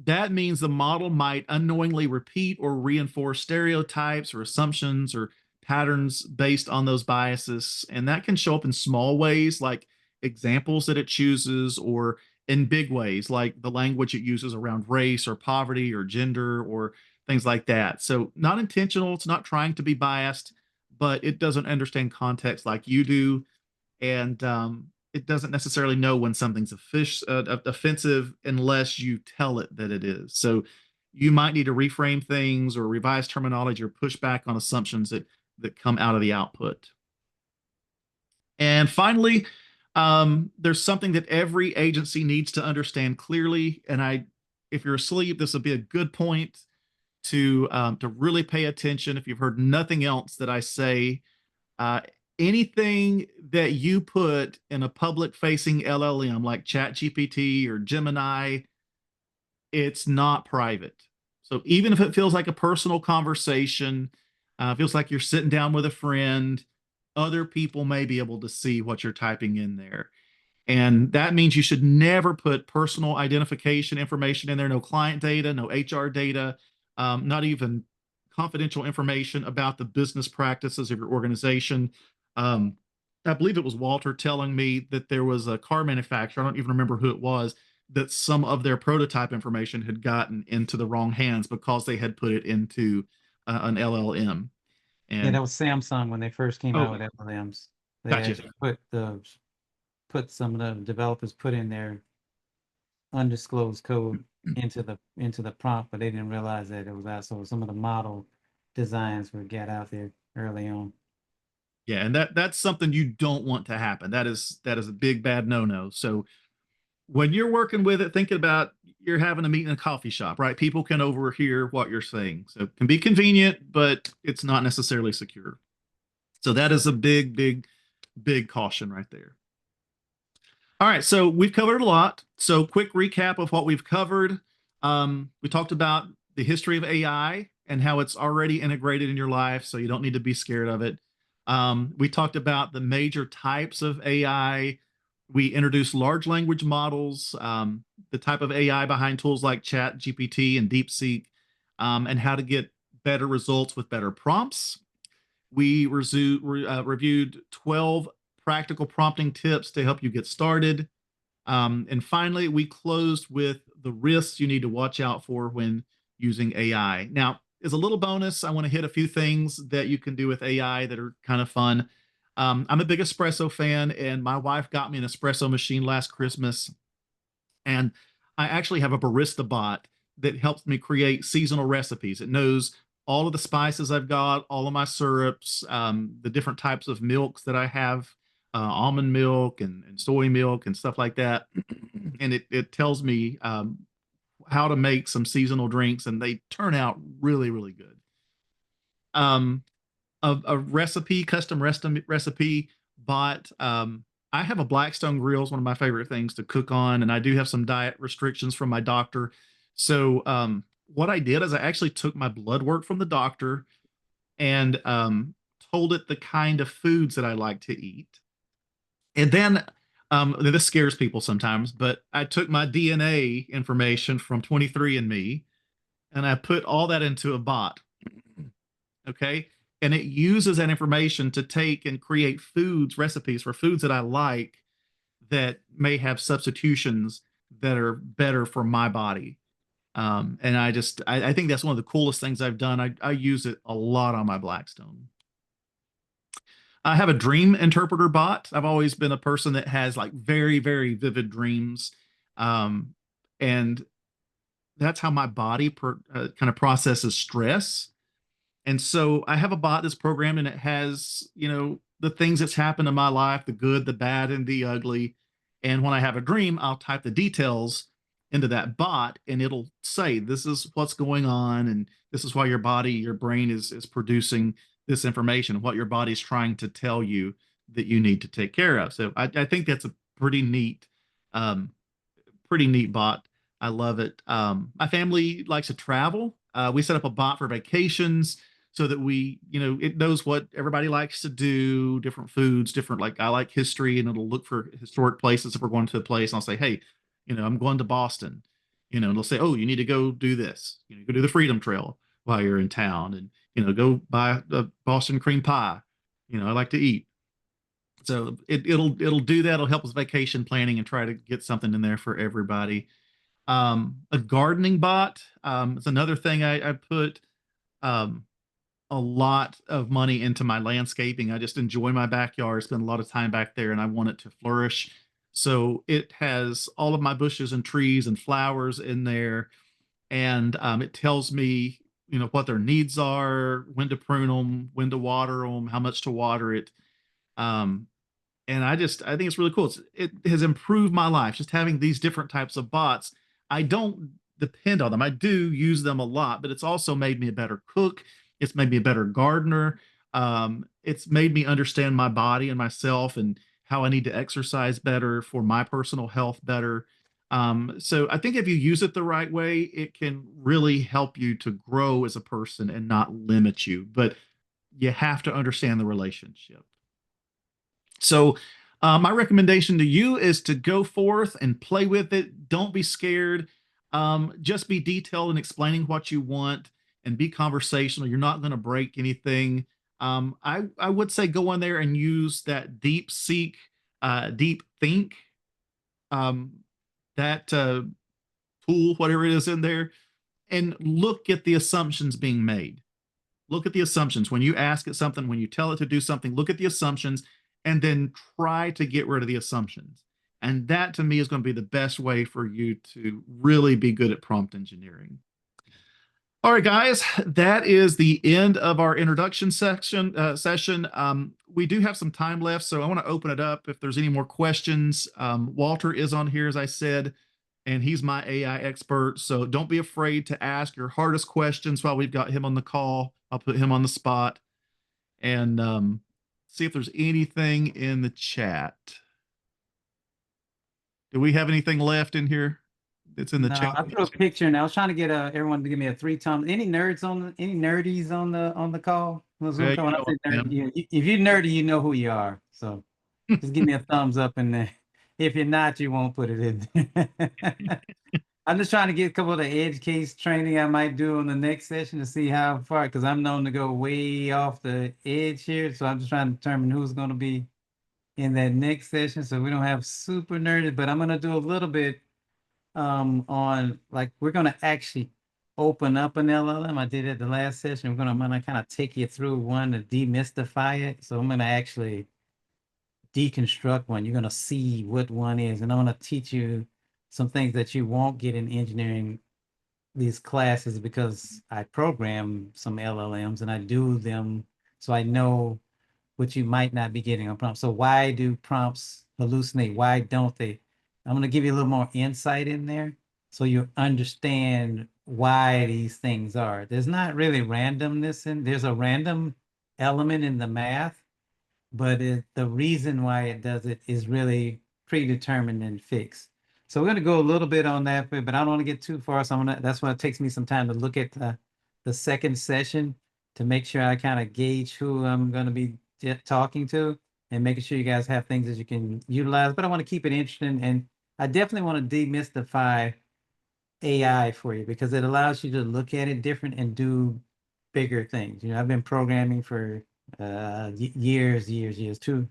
that means the model might unknowingly repeat or reinforce stereotypes or assumptions or patterns based on those biases. And that can show up in small ways, like examples that it chooses, or in big ways, like the language it uses around race or poverty or gender or things like that. So not intentional, it's not trying to be biased, but it doesn't understand context like you do. And it doesn't necessarily know when something's offensive unless you tell it that it is. So you might need to reframe things or revise terminology or push back on assumptions that come out of the output. And finally, there's something that every agency needs to understand clearly. And if you're asleep, this would be a good point to really pay attention. If you've heard nothing else that I say, uh, anything that you put in a public-facing LLM like ChatGPT or Gemini, it's not private. So even if it feels like a personal conversation, feels like you're sitting down with a friend, other people may be able to see what you're typing in there. And that means you should never put personal identification information in there, no client data, no HR data, not even confidential information about the business practices of your organization. Um, I believe it was Walter telling me that there was a car manufacturer, I don't even remember who it was, that some of their prototype information had gotten into the wrong hands because they had put it into an LLM. Yeah, that And was Samsung when they first came out oh, with LLMs. They gotcha. actually put some of the developers put in their undisclosed code into the prompt, but they didn't realize that it was also some of the model designs were get out there early on. Yeah, and that's something you don't want to happen. That is a big bad no-no. So when you're working with it, thinking about you're having a meeting in a coffee shop, right? People can overhear what you're saying. So it can be convenient, but it's not necessarily secure. So that is a big, big, big caution right there. All right, so we've covered a lot. So quick recap of what we've covered. We talked about the history of AI and how it's already integrated in your life, so you don't need to be scared of it. We talked about the major types of AI. We introduced large language models, the type of AI behind tools like Chat, GPT, and DeepSeek, and how to get better results with better prompts. We reviewed 12 practical prompting tips to help you get started. And finally, we closed with the risks you need to watch out for when using AI. Now, as a little bonus, I want to hit a few things that you can do with AI that are kind of fun. I'm a big espresso fan, and my wife got me an espresso machine last Christmas. And I actually have a barista bot that helps me create seasonal recipes. It knows all of the spices I've got, all of my syrups, the different types of milks that I have, almond milk and soy milk and stuff like that. And it tells me how to make some seasonal drinks, and they turn out really, really good. Um, a recipe, custom recipe bot. I have a Blackstone grill, is one of my favorite things to cook on, and I do have some diet restrictions from my doctor. So what I did is I actually took my blood work from the doctor and told it the kind of foods that I like to eat. And then this scares people sometimes, but I took my DNA information from 23andMe and I put all that into a bot. Okay. And it uses that information to take and create recipes for foods that I like that may have substitutions that are better for my body. And I think that's one of the coolest things I've done. I use it a lot on my Blackstone. I have a dream interpreter bot. I've always been a person that has like very, very vivid dreams. Um, and that's how my body kind of processes stress. And so I have a bot that's programmed and it has, the things that's happened in my life, the good, the bad, and the ugly. And when I have a dream, I'll type the details into that bot and it'll say, this is what's going on. And this is why your brain is producing this information, what your body's trying to tell you that you need to take care of. So I think that's a um, pretty neat bot. I love it. My family likes to travel. We set up a bot for vacations so that it knows what everybody likes to do, different foods, like I like history, and it'll look for historic places if we're going to a place. And I'll say, hey, I'm going to Boston, and it'll say, oh, you need to go do this. Go do the Freedom Trail while you're in town, and go buy a Boston cream pie. I like to eat. So it'll do that. It'll help with vacation planning and try to get something in there for everybody. A gardening bot is another thing I put um, a lot of money into my landscaping. I just enjoy my backyard, spend a lot of time back there, and I want it to flourish. So it has all of my bushes and trees and flowers in there, and it tells me, what their needs are, when to prune them, when to water them, how much to water it. Um, and I think it's really cool. It has improved my life just having these different types of bots. I don't depend on them. I do use them a lot, but it's also made me a better cook. It's made me a better gardener. It's made me understand my body and myself and how I need to exercise better for my personal health better. So I think if you use it the right way, it can really help you to grow as a person and not limit you. But you have to understand the relationship. So, my recommendation to you is to go forth and play with it. Don't be scared. Just be detailed in explaining what you want and be conversational. You're not going to break anything. I would say go in there and use that deep seek, deep think, um, that tool, whatever it is in there, and look at the assumptions being made. Look at the assumptions. When you ask it something, when you tell it to do something, look at the assumptions and then try to get rid of the assumptions. And that to me is going to be the best way for you to really be good at prompt engineering. All right, guys, that is the end of our introduction session. We do have some time left, so I want to open it up if there's any more questions. Walter is on here, as I said, and he's my AI expert. So don't be afraid to ask your hardest questions while we've got him on the call. I'll put him on the spot and see if there's anything in the chat. Do we have anything left in here that's in the No, chat? I put a picture and I was trying to get everyone to give me a 3 times. Any nerds any nerdies on the call? On the Zoom Yeah, call? you When I know say I nerd, am. if you're nerdy, you know who you are. So just give me a thumbs up in there. If you're not, you won't put it in there. I'm just trying to get a couple of the edge case training I might do on the next session to see how far, because I'm known to go way off the edge here. So I'm just trying to determine who's going to be in that next session. So we don't have super nerdy, but I'm going to do a little bit on, like, we're going to actually open up an LLM. I did it the last session. I'm going to kind of take you through one to demystify it. So I'm going to actually deconstruct one. You're going to see what one is, and I'm going to teach you some things that you won't get in engineering these classes, because I program some LLMs and I do them so I know what you might not be getting on prompts. So why do prompts hallucinate? Why don't they? I'm going to give you a little more insight in there so you understand why these things are. There's not really randomness there's a random element in the math, but the reason why it does it is really predetermined and fixed. So we're going to go a little bit on that, but I don't want to get too far. So that's why it takes me some time to look at the second session to make sure I kind of gauge who I'm going to be talking to and making sure you guys have things that you can utilize. But I want to keep it interesting, and I definitely want to demystify AI for you because it allows you to look at it different and do bigger things. I've been programming for years, too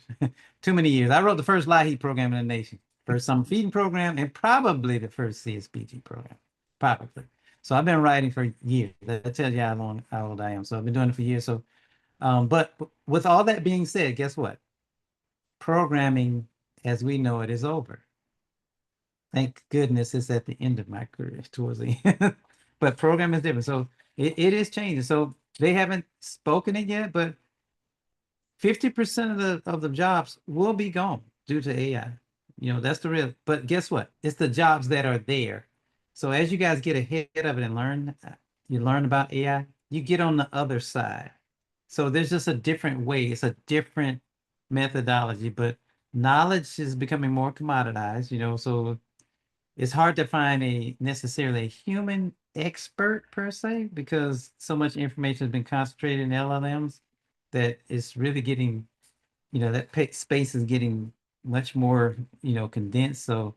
many years. I wrote the first LIHEAP program in the nation, first summer feeding program, and probably the first CSPG program, probably. So I've been writing for years. That tells you how old I am. So I've been doing it for years. So, but with all that being said, guess what? Programming, as we know it, is over. Thank goodness it's at the end of my career, towards the end. But program is different. So it is changing. So they haven't spoken it yet, but 50% of the jobs will be gone due to AI. That's the real. But guess what? It's the jobs that are there. So as you guys get ahead of it and you learn about AI, you get on the other side. So there's just a different way. It's a different methodology, but knowledge is becoming more commoditized. So it's hard to find necessarily a human expert per se, because so much information has been concentrated in LLMs that it's really getting, that space is getting much more, condensed. So,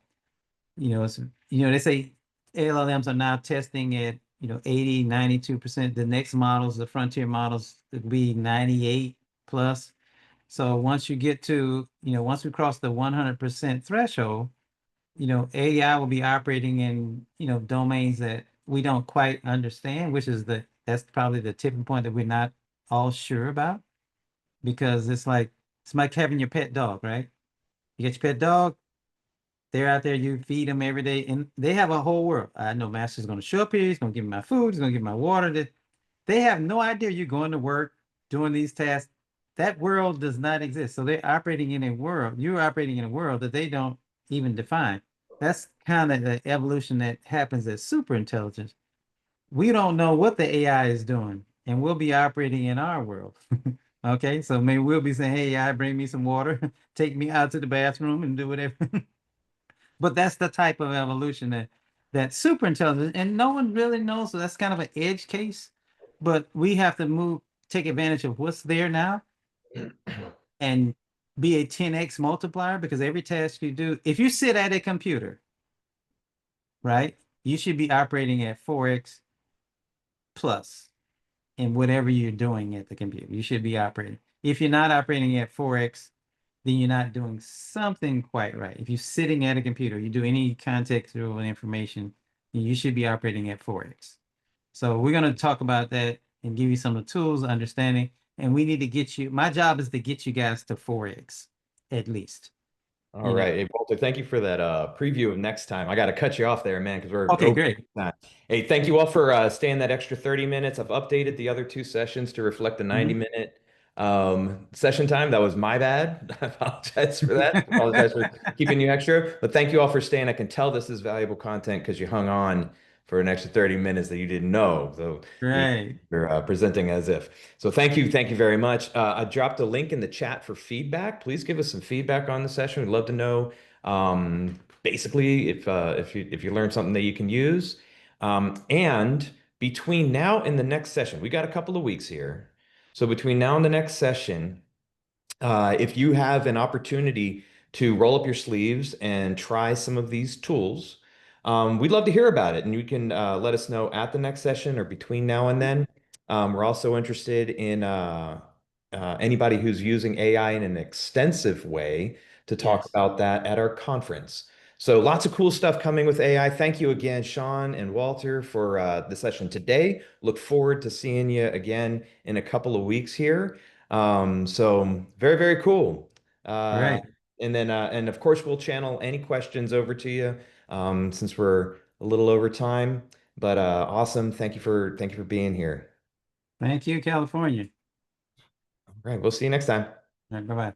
it's, they say LLMs are now testing at, 80, 92%. The next models, the frontier models, would be 98 plus. So once you get to, once we cross the 100% threshold, AI will be operating in, domains that we don't quite understand, which is that's probably the tipping point that we're not all sure about, because it's like having your pet dog, right? You get your pet dog, they're out there, you feed them every day, and they have a whole world. I know Master's going to show up here, he's going to give me my food, he's going to give me my water. They have no idea you're going to work, doing these tasks. That world does not exist. So they're operating in a world, you're operating in a world that they don't even define. That's kind of the evolution that happens as super intelligence. We don't know what the AI is doing, and we'll be operating in our world. Okay, so maybe we'll be saying, hey, AI, bring me some water, take me out to the bathroom and do whatever. But that's the type of evolution that super intelligence, and no one really knows. So that's kind of an edge case. But we have to take advantage of what's there now and be a 10x multiplier, because every task you do, if you sit at a computer, right, you should be operating at 4x plus in whatever you're doing at the computer. You should be operating. If you're not operating at 4x, then you're not doing something quite right. If you're sitting at a computer, you do any contextual information, you should be operating at 4x. So we're going to talk about that and give you some of the tools, understanding, and we need to get you, my job is to get you guys to 4x at least. All right. Hey, Walter, thank you for that preview of next time. I got to cut you off there, man, because we're Okay, over great. time. Hey, thank you all for staying that extra 30 minutes. I've updated the other two sessions to reflect the 90-minute session time. That was my bad. I apologize for that. I apologize for keeping you extra. But thank you all for staying. I can tell this is valuable content because you hung on for an extra 30 minutes that you didn't know. So Right. you're presenting as if. So thank you very much. I dropped a link in the chat for feedback. Please give us some feedback on the session. We'd love to know, basically, if you learned something that you can use. And between now and the next session, we got a couple of weeks here. So between now and the next session, if you have an opportunity to roll up your sleeves and try some of these tools, we'd love to hear about it. And you can let us know at the next session or between now and then. We're also interested in anybody who's using AI in an extensive way to talk Yes. about that at our conference. So lots of cool stuff coming with AI. Thank you again, Shawn and Walter, for the session today. Look forward to seeing you again in a couple of weeks here. So very, very cool. Right. And then, and of course, we'll channel any questions over to you since we're a little over time. But awesome. Thank you for being here. Thank you, California. All right. We'll see you next time. All right, bye-bye.